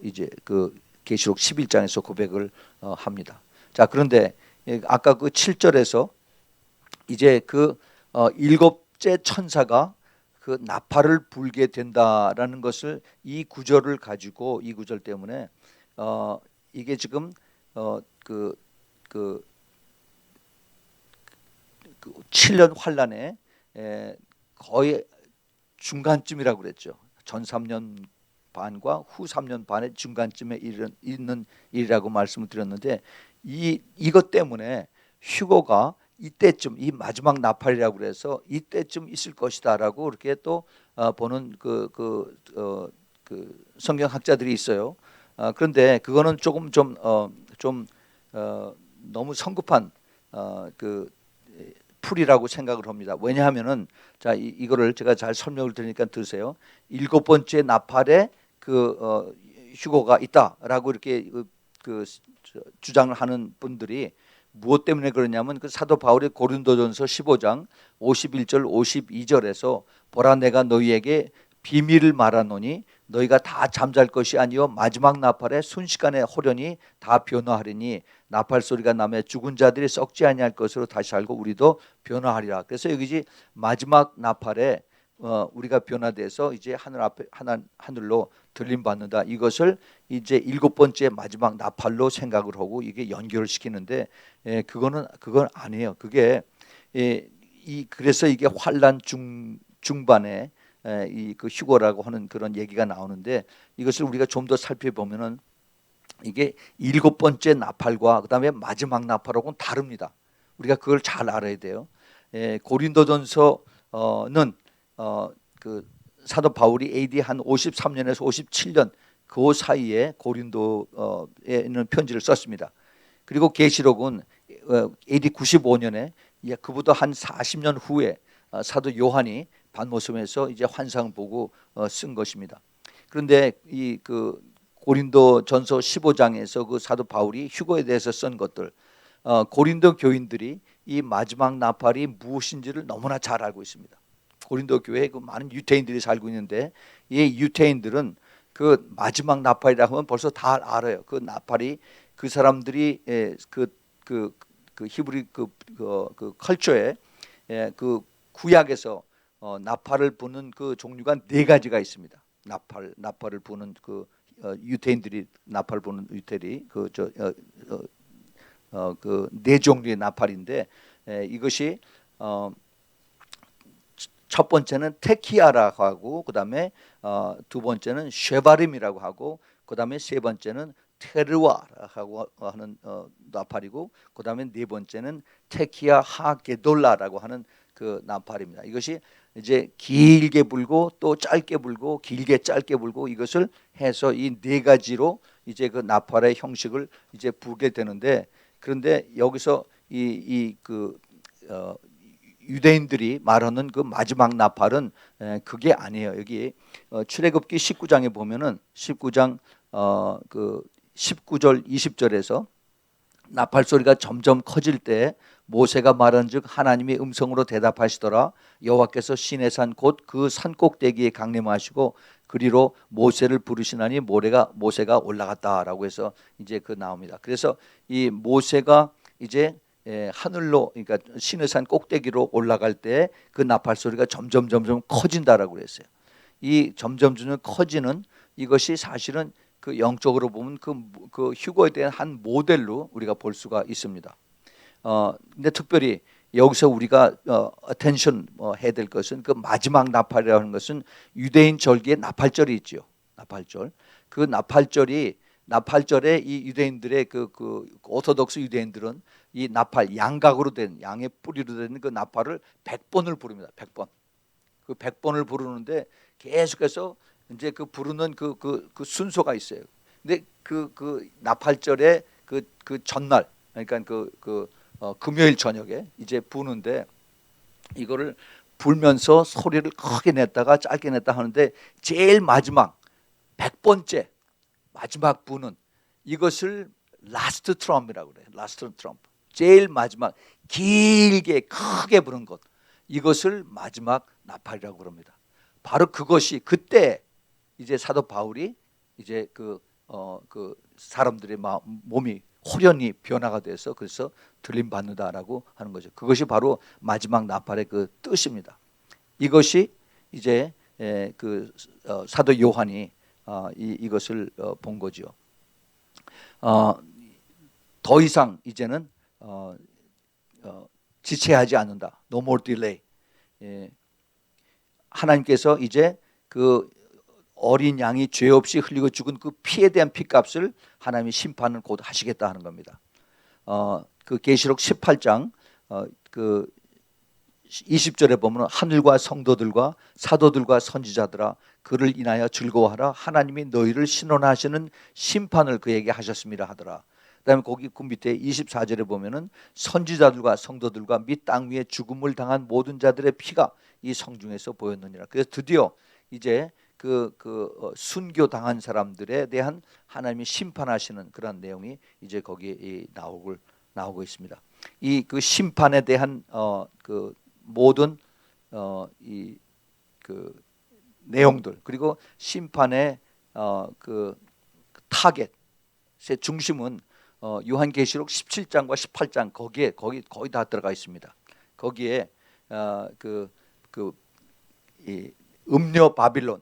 이제 그 계시록 11장에서 고백을 합니다. 자, 그런데 아까 그 7절에서 이제 그 일곱째 천사가 그 나팔을 불게 된다라는 것을 이 구절을 가지고 이 구절 때문에 이게 지금 그 7년 환란의 거의 중간쯤이라고 그랬죠. 전 3년 반과 후 3년 반의 중간쯤에 있는 일이라고 말씀을 드렸는데 이것 때문에 휴거가 이때쯤 이 마지막 나팔이라고 그래서 이때쯤 있을 것이다라고 그렇게 또 보는 그 성경학자들이 있어요. 그런데 그거는 조금 좀 너무 성급한 그 풀이라고 생각을 합니다. 왜냐하면은 자 이거를 제가 잘 설명을 드리니까 들으세요. 7번째 나팔에 그 휴거가 있다라고 이렇게 그 주장을 하는 분들이 무엇 때문에 그러냐면 그 사도 바울의 고린도전서 15장 51절 52절에서 보라 내가 너희에게 비밀을 말하노니 너희가 다 잠잘 것이 아니요 마지막 나팔에 순식간에 호련히 다 변화하리니 나팔 소리가 나며 죽은 자들이 썩지 아니할 것으로 다시 알고 우리도 변화하리라. 그래서 여기지 마지막 나팔에 우리가 변화돼서 이제 하늘로 들림 받는다. 이것을 이제 7번째 마지막 나팔로 생각을 하고 이게 연결을 시키는데 그건 아니에요. 그게 그래서 이게 환란 중반에 이 그 휴거라고 하는 그런 얘기가 나오는데 이것을 우리가 좀 더 살펴보면은 이게 7번째 나팔과 그다음에 마지막 나팔하고는 다릅니다. 우리가 그걸 잘 알아야 돼요. 고린도전서는 그 사도 바울이 AD 한 53년에서 57년 그 사이에 고린도에 있는 편지를 썼습니다. 그리고 계시록은 AD 95년에 그보다 한 40년 후에 사도 요한이 반모섬에서 이제 환상을 보고 쓴 것입니다. 그런데 이 그 고린도전서 15장에서 그 사도 바울이 휴거에 대해서 쓴 것들 고린도 교인들이 이 마지막 나팔이 무엇인지를 너무나 잘 알고 있습니다. 고린도 교회에 그 많은 유대인들이 살고 있는데 이 유대인들은 그 마지막 나팔이라고 하면 벌써 다 알아요. 그 나팔이 그 사람들이 그 히브리 그 컬처에 그 구약에서 나팔을 부는 그 종류가 네 가지가 있습니다. 나팔을 부는 그 유대인들이 나팔 부는 유대인이 그 네 종류의 나팔인데 이것이 첫 번째는 테키아라고 하고 그다음에 두 번째는 쉐바림이라고 하고 그다음에 세 번째는 테르와라고 하는 나팔이고 그다음에 네 번째는 테키아 하게돌라라고 하는 그 나팔입니다. 이것이 이제 길게 불고 또 짧게 불고 길게 짧게 불고 이것을 해서 이 네 가지로 이제 그 나팔의 형식을 이제 불게 되는데 그런데 여기서 유대인들이 말하는 그 마지막 나팔은 그게 아니에요. 여기 출애굽기 19장에 보면은 19장 그 19절 20절에서 나팔 소리가 점점 커질 때 모세가 말한즉 하나님의 음성으로 대답하시더라. 여호와께서 시내산 곧 그 산 꼭대기에 강림하시고 그리로 모세를 부르시나니 모세가 올라갔다라고 해서 이제 그 나옵니다. 그래서 이 모세가 이제 하늘로 그러니까 시내산 꼭대기로 올라갈 때 그 나팔 소리가 점점 커진다라고 그랬어요. 이 점점 커지는 이것이 사실은 그 영적으로 보면 그 휴거에 대한 한 모델로 우리가 볼 수가 있습니다. 근데 특별히 여기서 우리가 attention 해야 될 것은 그 마지막 나팔이라는 것은 유대인 절기에 나팔절이 있죠. 나팔절. 그 나팔절에 이 유대인들의 그 오토독스 유대인들은 이 나팔 양각으로 된 양의 뿌리로 된 그 나팔을 100번을 부릅니다. 100번. 그 100번을 부르는데 계속해서 이제 그 부르는 그 순서가 있어요. 근데 그 나팔절의 그 전날 그러니까 금요일 저녁에 이제 부는데 이거를 불면서 소리를 크게 냈다가 짧게 냈다 하는데 제일 마지막 100번째 마지막 부는 이것을 라스트 트럼프라고 그래요. 라스트 트럼프. 제일 마지막 길게 크게 부는 것. 이것을 마지막 나팔이라고 그럽니다. 바로 그것이 그때 이제 사도 바울이 이제 그 사람들의 몸이 호련히 변화가 돼서 그래서 들림 받는다라고 하는 거죠. 그것이 바로 마지막 나팔의 그 뜻입니다. 이것이 이제 그 사도 요한이 이것을 본 거죠. 더 이상 이제는 지체하지 않는다. No more delay. 하나님께서 이제 그 어린 양이 죄 없이 흘리고 죽은 그 피에 대한 피값을 하나님이 심판을 곧 하시겠다 하는 겁니다. 그 계시록 18장 그 20절에 보면 하늘과 성도들과 사도들과 선지자들아 그를 인하여 즐거워하라. 하나님이 너희를 신원하시는 심판을 그에게 하셨습니다 하더라. 그다음에 거기 그 밑에 24절에 보면은 선지자들과 성도들과 및 땅 위에 죽음을 당한 모든 자들의 피가 이 성중에서 보였느니라. 그래서 드디어 이제 순교 당한 사람들에 대한 하나님이 심판하시는 그런 내용이 이제 거기에 나오고 있습니다. 이 그 심판에 대한 그 모든 그 내용들 그리고 심판의 그 타겟의 중심은 요한계시록 17장과 18장 거기 거의 다 들어가 있습니다. 거기에 이 음녀 바빌론에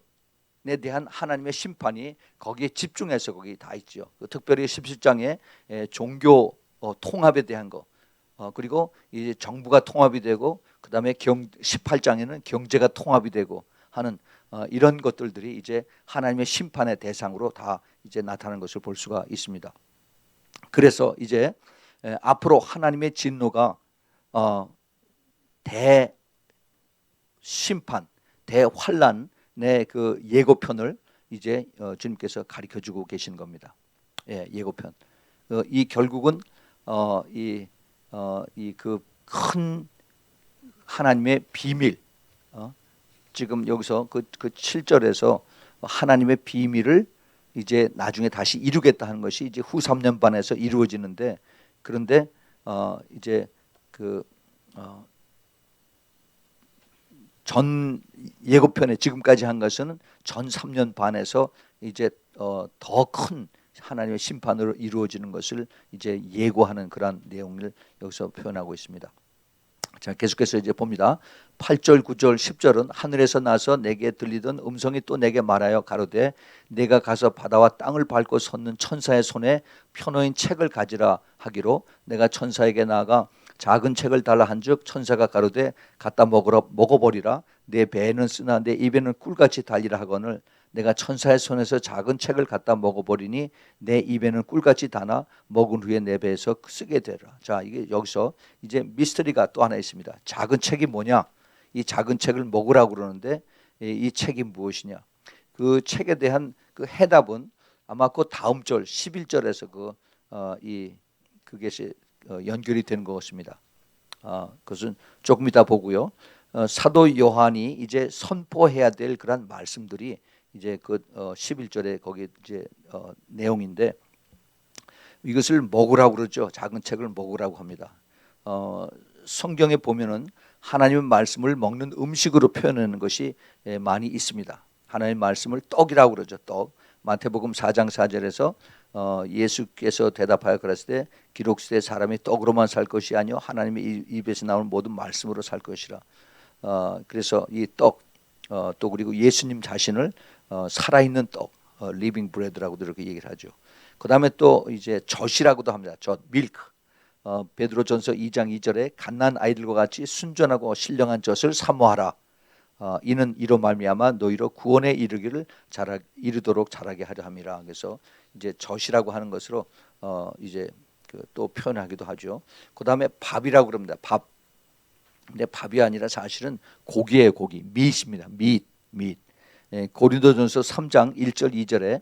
대한 하나님의 심판이 거기에 집중해서 거기 다 있죠. 특별히 17장에 종교 통합에 대한 거 그리고 이제 정부가 통합이 되고 그다음에 18장에는 경제가 통합이 되고 하는 이런 것들이 이제 하나님의 심판의 대상으로 다 이제 나타나는 것을 볼 수가 있습니다. 그래서 이제 앞으로 하나님의 진노가 대심판, 대환란의 그 예고편을 이제 주님께서 가르쳐주고 계시는 겁니다. 예고편. 이 결국은 이 그 큰 하나님의 비밀. 지금 여기서 그 7절에서 하나님의 비밀을 이제 나중에 다시 이루겠다 하는 것이 이제 후 3년반에서 이루어지는데 그런데 이제 전 예고편에 지금까지 한 것은 전 3년 반에서 이제 더 큰 하나님의 심판으로 이루어지는 것을 이제 예고하는 그런 내용을 여기서 표현하고 있습니다. 자, 계속해서 이제 봅니다. 8절, 9절, 10절은 하늘에서 나서 내게 들리던 음성이 또 내게 말하여 가로되 내가 가서 바다와 땅을 밟고 섰는 천사의 손에 펴놓인 책을 가지라 하기로 내가 천사에게 나아가 작은 책을 달라 한즉 천사가 가로되 갖다 먹어버리라 내 배에는 쓰나 내 입에는 꿀같이 달리라 하거늘 내가 천사의 손에서 작은 책을 갖다 먹어버리니 내 입에는 꿀같이 다나 먹은 후에 내 배에서 쓰게 되라. 자, 이게 여기서 이제 미스터리가 또 하나 있습니다. 작은 책이 뭐냐? 이 작은 책을 먹으라고 그러는데 이 책이 무엇이냐? 그 책에 대한 그 해답은 아마 그 다음 절 11절에서 그게 연결이 되는 것 같습니다. 그것은 조금 이따 보고요. 사도 요한이 이제 선포해야 될 그런 말씀들이 이제 그 11절에 거기 이제 내용인데 이것을 먹으라고 그러죠. 작은 책을 먹으라고 합니다. 성경에 보면은 하나님의 말씀을 먹는 음식으로 표현하는 것이 많이 있습니다. 하나님의 말씀을 떡이라고 그러죠. 떡. 마태복음 4장 4절에서 예수께서 대답하여 그랬을 때 기록시대 사람이 떡으로만 살 것이 아니요 하나님의 입에서 나오는 모든 말씀으로 살 것이라. 그래서 이 떡, 또 그리고 예수님 자신을 살아있는 떡, 리빙 브레드라고도 이렇게 얘기를 하죠. 그 다음에 또 이제 젖이라고도 합니다. 젖, 밀크. 베드로전서 2장 2절에 갓난 아이들과 같이 순전하고 신령한 젖을 사모하라. 이는 이로 말미암아 너희로 구원에 이르도록 자라게 하려 함이라. 그래서 이제 젖이라고 하는 것으로 이제 또 표현하기도 하죠. 그 다음에 밥이라고 그럽니다. 밥. 근데 밥이 아니라 사실은 고기예요. 고기. 밑입니다. 밑. 고린도전서 3장 1절 2절에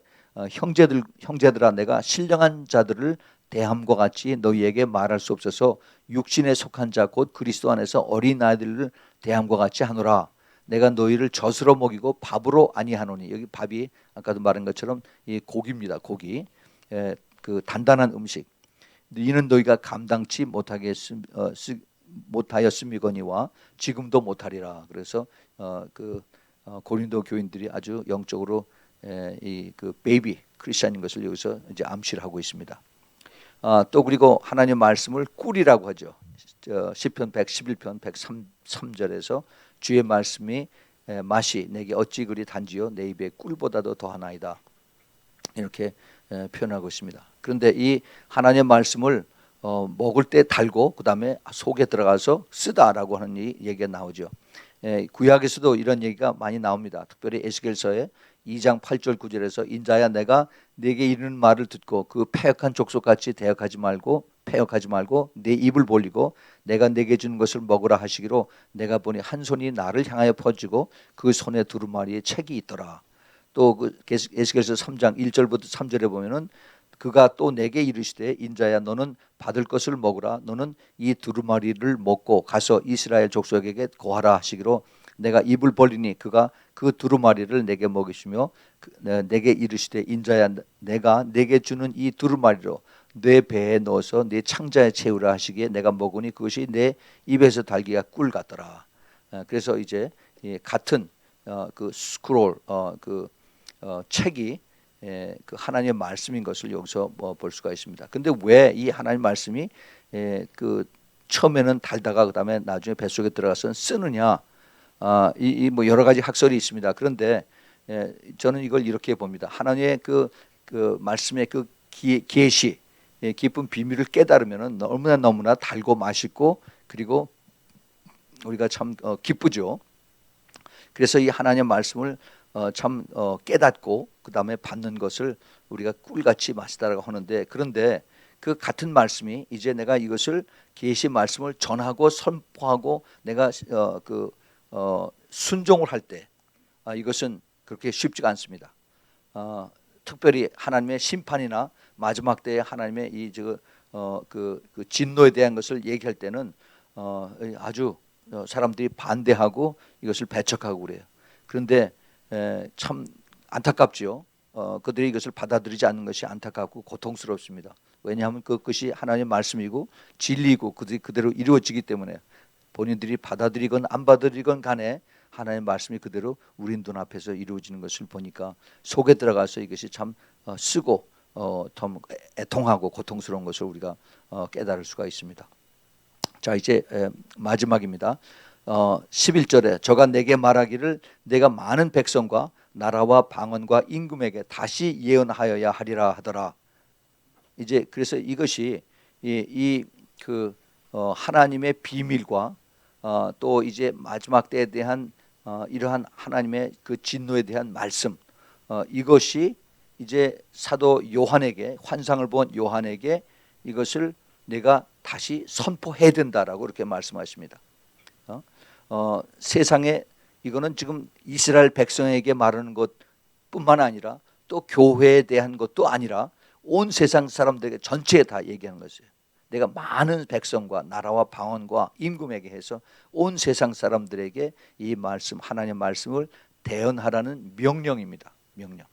형제들아 내가 신령한 자들을 대함과 같이 너희에게 말할 수 없어서 육신에 속한 자 곧 그리스도 안에서 어린 아이들을 대함과 같이 하노라. 내가 너희를 젖으로 먹이고 밥으로 아니하노니. 여기 밥이 아까도 말한 것처럼 이 고기입니다. 고기. 그 단단한 음식. 이는 너희가 감당치 못하였음이거니와 지금도 못하리라. 그래서 고린도 교인들이 아주 영적으로 이 그 베이비 크리스천인 것을 여기서 이제 암시를 하고 있습니다. 또 그리고 하나님 말씀을 꿀이라고 하죠. 시편 111편 103절에서 주의 말씀이 맛이 내게 어찌 그리 단지요 내 입에 꿀보다도 더하나이다. 이렇게 표현하고 있습니다. 그런데 이 하나님의 말씀을 먹을 때 달고 그 다음에 속에 들어가서 쓰다라고 하는 얘기가 나오죠. 구약에서도 이런 얘기가 많이 나옵니다. 특별히 에스겔서에 2장 8절 9절에서 인자야 내가 네게 이르는 말을 듣고 그 패역한 족속같이 패역하지 말고 내 입을 벌리고 내가 네게 주는 것을 먹으라 하시기로 내가 보니 한 손이 나를 향하여 퍼지고 그 손에 두루마리에 책이 있더라. 또 그 에스겔서 3장 1절부터 3절에 보면은 그가 또 내게 이르시되 인자야 너는 받을 것을 먹으라 너는 이 두루마리를 먹고 가서 이스라엘 족속에게 고하라 하시기로 내가 입을 벌리니 그가 그 두루마리를 내게 먹이시며 내게 이르시되 인자야 내가 내게 주는 이 두루마리로 내 배에 넣어서 내 창자에 채우라 하시기에 내가 먹으니 그것이 내 입에서 달기가 꿀 같더라. 그래서 이제 같은 그 스크롤 책이 그 하나님의 말씀인 것을 여기서 볼 수가 있습니다. 근데 왜 이 하나님 말씀이 그 처음에는 달다가 그다음에 나중에 뱃속에 들어가서 쓰느냐? 이 뭐 여러 가지 학설이 있습니다. 그런데 저는 이걸 이렇게 봅니다. 하나님의 그 말씀의 그 계시, 깊은 비밀을 깨달으면은 너무나 달고 맛있고 그리고 우리가 참 기쁘죠. 그래서 이 하나님의 말씀을 참 깨닫고 그 다음에 받는 것을 우리가 꿀같이 마시다라고 하는데 그런데 그 같은 말씀이 이제 내가 이것을 계시 말씀을 전하고 선포하고 내가 순종을 할 때 이것은 그렇게 쉽지가 않습니다. 특별히 하나님의 심판이나 마지막 때에 하나님의 그 진노에 대한 것을 얘기할 때는 아주 사람들이 반대하고 이것을 배척하고 그래요. 그런데 참 안타깝죠. 그들이 이것을 받아들이지 않는 것이 안타깝고 고통스럽습니다. 왜냐하면 그것이 하나님의 말씀이고 진리이고 그대로 이루어지기 때문에 본인들이 받아들이건 안 받아들이건 간에 하나님의 말씀이 그대로 우리 눈앞에서 이루어지는 것을 보니까 속에 들어가서 이것이 참 쓰고 참 애통하고 고통스러운 것을 우리가 깨달을 수가 있습니다. 자, 이제 마지막입니다. 11절에 저가 내게 말하기를 내가 많은 백성과 나라와 방언과 임금에게 다시 예언하여야 하리라 하더라. 이제 그래서 이것이 하나님의 비밀과 또 이제 마지막 때에 대한 이러한 하나님의 그 진노에 대한 말씀, 이것이 이제 사도 요한에게, 환상을 본 요한에게 이것을 내가 다시 선포해야 된다라고 이렇게 말씀하십니다. 세상에 이거는 지금 이스라엘 백성에게 말하는 것뿐만 아니라 또 교회에 대한 것도 아니라 온 세상 사람들에게 전체에 다 얘기하는 것이에요. 내가 많은 백성과 나라와 방언과 임금에게 해서 온 세상 사람들에게 이 말씀, 하나님의 말씀을 대언하라는 명령입니다. 명령.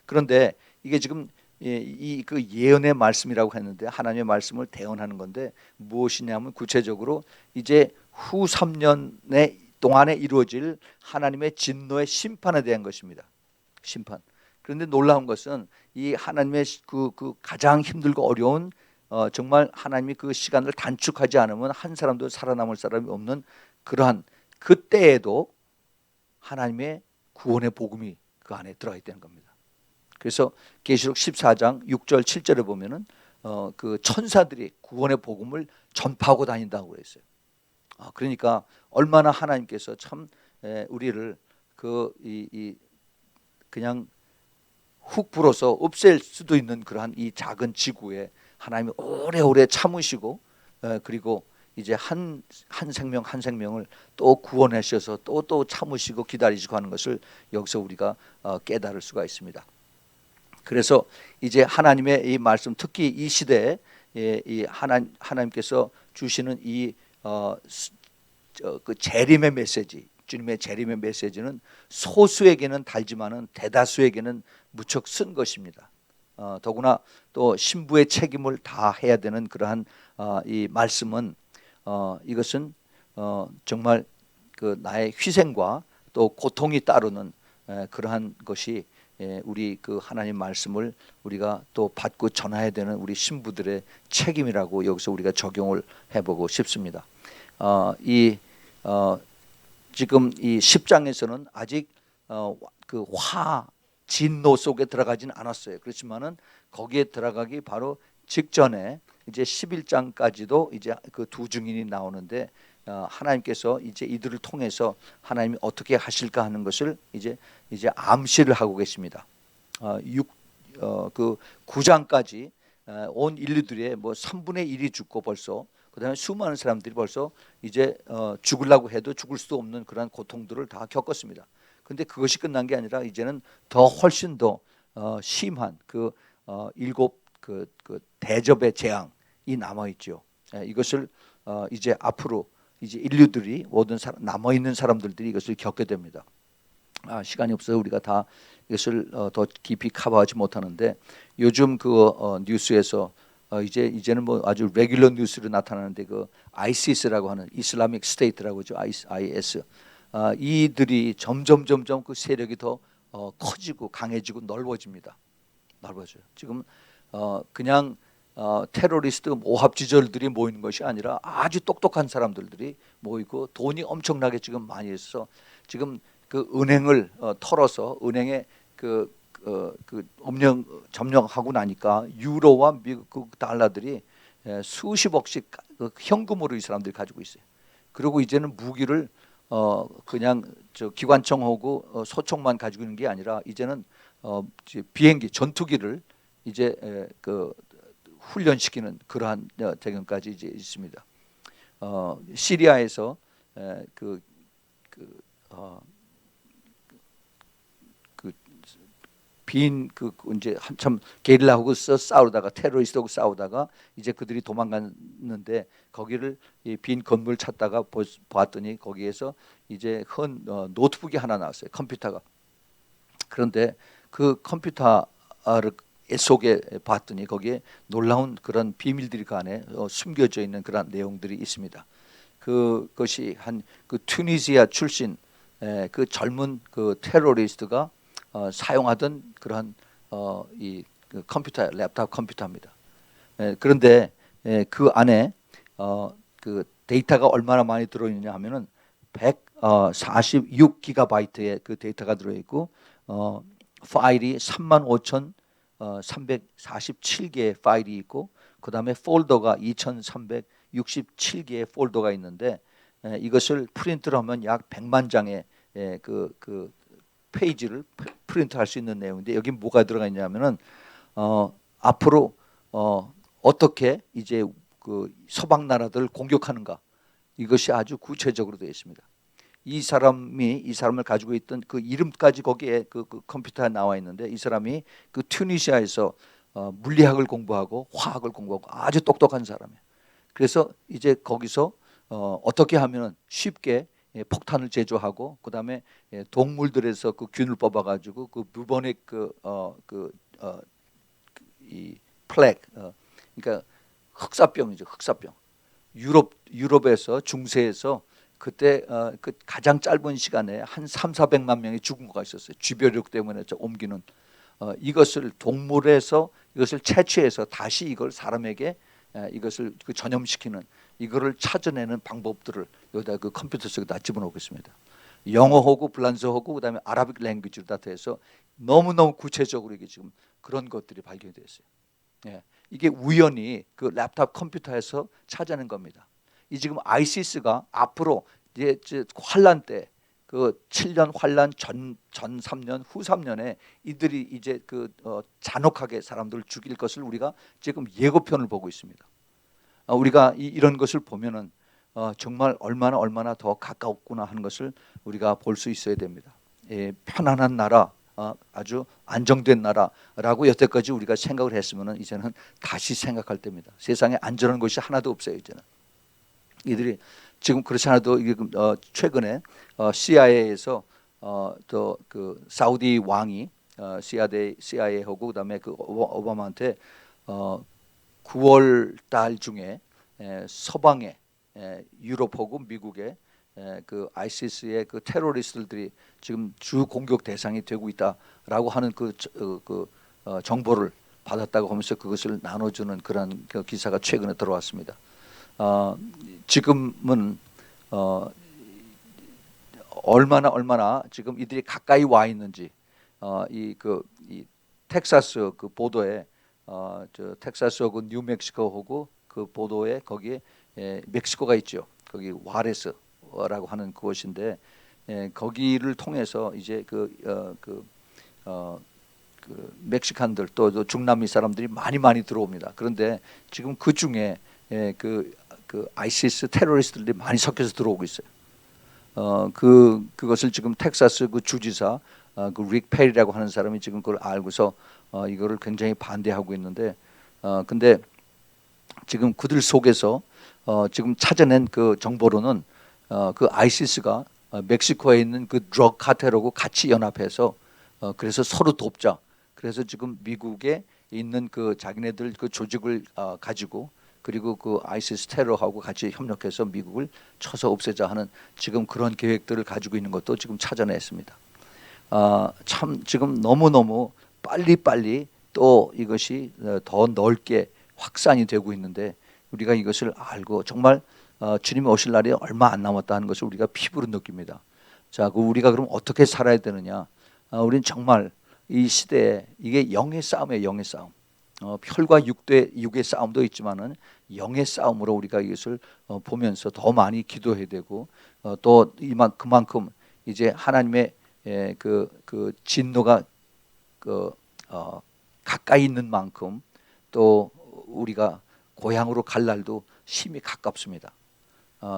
그런데 이게 지금 그 예언의 말씀이라고 했는데 하나님의 말씀을 대언하는 건데 무엇이냐면 구체적으로 이제 후 3년의 동안에 이루어질 하나님의 진노의 심판에 대한 것입니다. 심판. 그런데 놀라운 것은 이 하나님의 그 가장 힘들고 어려운 정말 하나님이 그 시간을 단축하지 않으면 한 사람도 살아남을 사람이 없는 그러한 그때에도 하나님의 구원의 복음이 그 안에 들어가 있다는 겁니다. 그래서 계시록 14장 6절 7절에 보면은 그 천사들이 구원의 복음을 전파하고 다닌다고 그랬어요. 그러니까 얼마나 하나님께서 참 우리를 그냥 훅 불어서 없앨 수도 있는 그러한 이 작은 지구에 하나님이 오래오래 참으시고 그리고 이제 한 생명 한 생명을 또 구원하셔서 또 참으시고 기다리시고 하는 것을 여기서 우리가 깨달을 수가 있습니다. 그래서 이제 하나님의 이 말씀, 특히 이 시대에 이 하나님께서 주시는 그 재림의 메시지, 주님의 재림의 메시지는 소수에게는 달지만은 대다수에게는 무척 쓴 것입니다. 더구나 또 신부의 책임을 다 해야 되는 그러한 이 말씀은 이것은 정말 그 나의 희생과 또 고통이 따르는 그러한 것이 우리 그 하나님 말씀을 우리가 또 받고 전해야 되는 우리 신부들의 책임이라고 여기서 우리가 적용을 해보고 싶습니다. 지금 이 10장에서는 아직 그 진노 속에 들어가지는 않았어요. 그렇지만은 거기에 들어가기 바로 직전에 이제 11장까지도 이제 그 두 증인이 나오는데 하나님께서 이제 이들을 통해서 하나님이 어떻게 하실까 하는 것을 이제 암시를 하고 계십니다. 그 9장까지 온 인류들의 뭐 3분의 1이 죽고 벌써 그다음에 수많은 사람들이 벌써 이제 죽으려고 해도 죽을 수 없는 그런 고통들을 다 겪었습니다. 그런데 그것이 끝난 게 아니라 이제는 더 훨씬 더 심한 그 7 그 대접의 재앙이 남아 있죠. 이것을 이제 앞으로 이제 인류들이 모든 남아 있는 사람들이 이것을 겪게 됩니다. 시간이 없어서 우리가 다 이것을 더 깊이 커버하지 못하는데 요즘 그 뉴스에서 이제는 뭐 아주 레귤러 뉴스로 나타나는데 그 ISIS라고 하는 이슬라믹 스테이트라고 하죠. IS 이들이 점점 그 세력이 더 커지고 강해지고 넓어집니다. 넓어져요. 지금 그냥 테러리스트 오합지졸들이 모이는 것이 아니라 아주 똑똑한 사람들이 모이고 돈이 엄청나게 지금 많이 있어서 지금 그 은행을 털어서 은행에 점령하고 나니까 유로와 미국 달러들이 수십억씩 현금으로 이 사람들이 가지고 있어요. 그리고 이제는 무기를 그냥 기관총하고 소총만 가지고 있는 게 아니라 이제는 비행기 전투기를 이제 훈련시키는 그러한 대경까지 이제 있습니다. 시리아에서 이제 한참 게릴라하고 싸우다가 테러리스트하고 싸우다가 이제 그들이 도망갔는데 거기를 빈 건물 찾다가 봤더니 거기에서 이제 노트북이 하나 나왔어요. 컴퓨터가. 그런데 그 컴퓨터 속에 봤더니 거기에 놀라운 그런 비밀들이 그 안에 숨겨져 있는 그런 내용들이 있습니다. 그것이 그 튜니지아 출신 그 젊은 그 테러리스트가 사용하던 그러한 그 컴퓨터, 랩탑 컴퓨터입니다. 그런데 그 안에 그 데이터가 얼마나 많이 들어있느냐 하면은 146기가바이트의 그 데이터가 들어있고 파일이 35,347개의 파일이 있고 그 다음에 폴더가 2,367개의 폴더가 있는데 이것을 프린트를 하면 약 100만 장의 그 페이지를 프린트할 수 있는 내용인데 여기 뭐가 들어가 있냐면은 앞으로 어떻게 이제 그 서방 나라들을 공격하는가 이것이 아주 구체적으로 되어 있습니다. 이 사람을 가지고 있던 그 이름까지 거기에 그 컴퓨터에 나와 있는데 이 사람이 그 튜니시아에서 물리학을 공부하고 화학을 공부하고 아주 똑똑한 사람이에요. 그래서 이제 거기서 어떻게 하면 쉽게 폭탄을 제조하고 그다음에 동물들에서 그 균을 뽑아가지고 그 부버닉 이 플렉 그러니까 흑사병이죠. 흑사병. 유럽에서 중세에서 그때 그 가장 짧은 시간에 한 3,400만 명이 죽은 거가 있었어요. 쥐벼룩 때문에 옮기는 이것을 동물에서 이것을 채취해서 다시 이걸 사람에게 이것을 그 전염시키는 이거를 찾아내는 방법들을 여기다 그 컴퓨터 속에다 집어넣고 있습니다. 영어하고 불란서하고 그다음에 아라빅 랭귀지로 다 돼서 너무너무 구체적으로 이게 지금 그런 것들이 발견이 됐어요. 이게 우연히 그 랩탑 컴퓨터에서 찾아낸 겁니다. 이 지금 아이시스가 앞으로 이제 환란 때 그 7년 환란 전 3년 후 3년에 이들이 이제 그 잔혹하게 사람들을 죽일 것을 우리가 지금 예고편을 보고 있습니다. 우리가 이런 것을 보면은 정말 얼마나 더 가까웠구나 하는 것을 우리가 볼 수 있어야 됩니다. 편안한 나라, 아주 안정된 나라라고 여태까지 우리가 생각을 했으면은 이제는 다시 생각할 때입니다. 세상에 안전한 것이 하나도 없어요. 이제는 이들이 지금 그렇지 않아도 최근에 CIA에서 또 그 사우디 왕이 CIA하고 그다음에 그 오바마한테 9월 달 중에 서방에 유럽하고 미국에 그 아이시스의 그 테러리스트들이 지금 주 공격 대상이 되고 있다라고 하는 그 정보를 받았다고 하면서 그것을 나눠주는 그런 그 기사가 최근에 들어왔습니다. 지금은 얼마나 지금 이들이 가까이 와 있는지 이 텍사스 그 보도에 저 텍사스하고 뉴멕시코하고 그 보도에 거기에 멕시코가 있죠. 거기 와레스라고 하는 그곳인데 거기를 통해서 이제 그 멕시칸들 또 중남미 사람들이 많이 들어옵니다. 그런데 지금 그 중에 그 아이시스 테러리스트들이 많이 섞여서 들어오고 있어요. 그것을 지금 텍사스 그 주지사 그 릭 페리라고 하는 사람이 지금 그걸 알고서 이거를 굉장히 반대하고 있는데 근데 지금 그들 속에서 지금 찾아낸 그 정보로는 그 아이시스가 멕시코에 있는 그 드럭 카텔하고 같이 연합해서 그래서 서로 돕자. 그래서 지금 미국에 있는 그 자기네들 그 조직을 가지고 그리고 그 아이시스 테러하고 같이 협력해서 미국을 쳐서 없애자 하는 지금 그런 계획들을 가지고 있는 것도 지금 찾아냈습니다. 참 지금 너무너무 빨리 또 이것이 더 넓게 확산이 되고 있는데 우리가 이것을 알고 정말 주님이 오실 날이 얼마 안 남았다는 것을 우리가 피부로 느낍니다. 자, 우리가 그럼 어떻게 살아야 되느냐? 우리는 정말 이 시대에 이게 영의 싸움이에요. 영의 싸움. 혈과 육의 싸움도 있지만은 영의 싸움으로 우리가 이것을 보면서 더 많이 기도해야 되고 또 그만큼 이제 하나님의 그 진노가 가까이 있는 만큼 또 우리가 고향으로 갈 날도 심히 가깝습니다.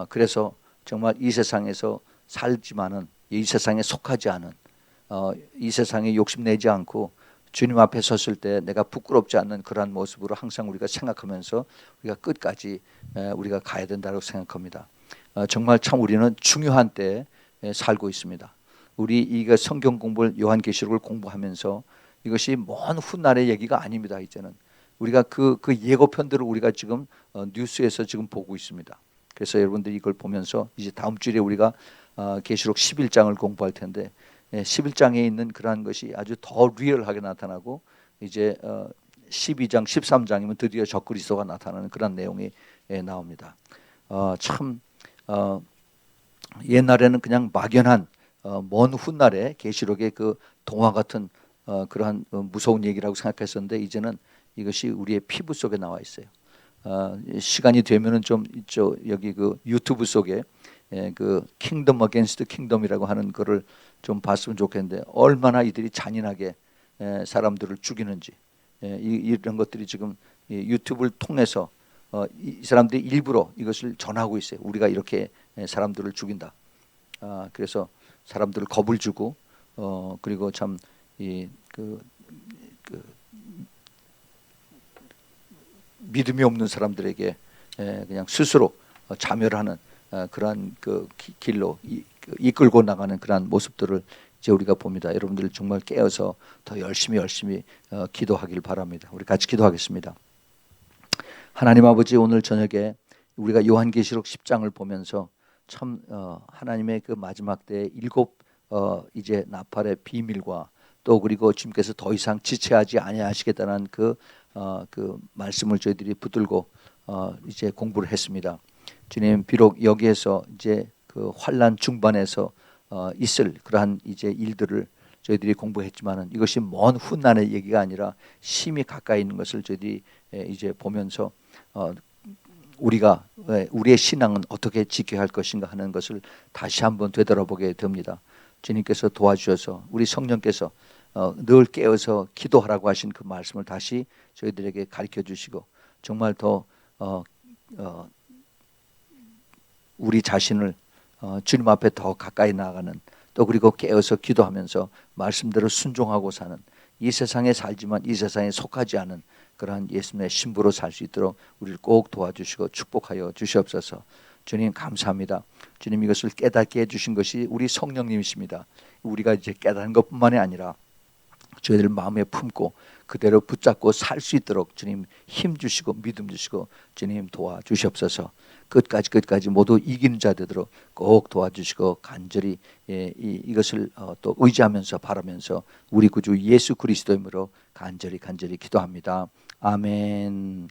그래서 정말 이 세상에서 살지만은 이 세상에 속하지 않은 이 세상에 욕심내지 않고 주님 앞에 섰을 때 내가 부끄럽지 않는 그러한 모습으로 항상 우리가 생각하면서 우리가 끝까지 우리가 가야 된다고 생각합니다. 정말 참 우리는 중요한 때에 살고 있습니다. 우리 이거 성경 공부를 요한계시록을 공부하면서 이것이 먼 훗날의 얘기가 아닙니다. 이제는 우리가 그 예고편들을 우리가 지금 뉴스에서 지금 보고 있습니다. 그래서 여러분들이 이걸 보면서 이제 다음 주에 우리가 계시록 11장을 공부할 텐데 11장에 있는 그러한 것이 아주 더 리얼하게 나타나고 이제 12장, 13장이면 드디어 적그리스도가 나타나는 그런 내용이 나옵니다. 참 옛날에는 그냥 막연한 먼 훗날에 계시록의 그 동화 같은 그러한 무서운 얘기라고 생각했었는데 이제는 이것이 우리의 피부 속에 나와 있어요. 시간이 되면은 좀 있죠. 여기 그 유튜브 속에 그 킹덤 어게인스트 킹덤이라고 하는 거를 좀 봤으면 좋겠는데 얼마나 이들이 잔인하게 사람들을 죽이는지 이런 것들이 지금 유튜브를 통해서 이 사람들이 일부러 이것을 전하고 있어요. 우리가 이렇게 사람들을 죽인다. 그래서 사람들을 겁을 주고 그리고 참 그 믿음이 없는 사람들에게 그냥 스스로 자멸하는 그러한 그 길로 이끌고 나가는 그러한 모습들을 이제 우리가 봅니다. 여러분들 정말 깨어서 더 열심히 기도하길 바랍니다. 우리 같이 기도하겠습니다. 하나님 아버지, 오늘 저녁에 우리가 요한계시록 10장을 보면서 참 하나님의 그 마지막 때 일곱 이제 나팔의 비밀과 또 그리고 주님께서 더 이상 지체하지 아니하시겠다는 그 말씀을 저희들이 붙들고 이제 공부를 했습니다. 주님, 비록 여기에서 이제 그 환난 중반에서 있을 그러한 이제 일들을 저희들이 공부했지만은 이것이 먼 훗날의 얘기가 아니라 심히 가까이 있는 것을 저희들이 이제 보면서 우리가 우리의 신앙은 어떻게 지켜야 할 것인가 하는 것을 다시 한번 되돌아보게 됩니다. 주님께서 도와주셔서 우리 성령께서 늘 깨어서 기도하라고 하신 그 말씀을 다시 저희들에게 가르쳐 주시고 정말 더 우리 자신을 주님 앞에 더 가까이 나아가는 또 그리고 깨어서 기도하면서 말씀대로 순종하고 사는 이 세상에 살지만 이 세상에 속하지 않은 그러한 예수님의 신부로 살 수 있도록 우리를 꼭 도와주시고 축복하여 주시옵소서. 주님 감사합니다. 주님 이것을 깨닫게 해주신 것이 우리 성령님이십니다. 우리가 이제 깨닫는 것뿐만이 아니라 저희들 마음에 품고 그대로 붙잡고 살 수 있도록 주님 힘 주시고 믿음 주시고 주님 도와주시옵소서. 끝까지 모두 이기는 자 되도록 꼭 도와주시고 간절히 이것을 또 의지하면서 바라면서 우리 구주 예수 그리스도의 이름으로 간절히 기도합니다. 아멘.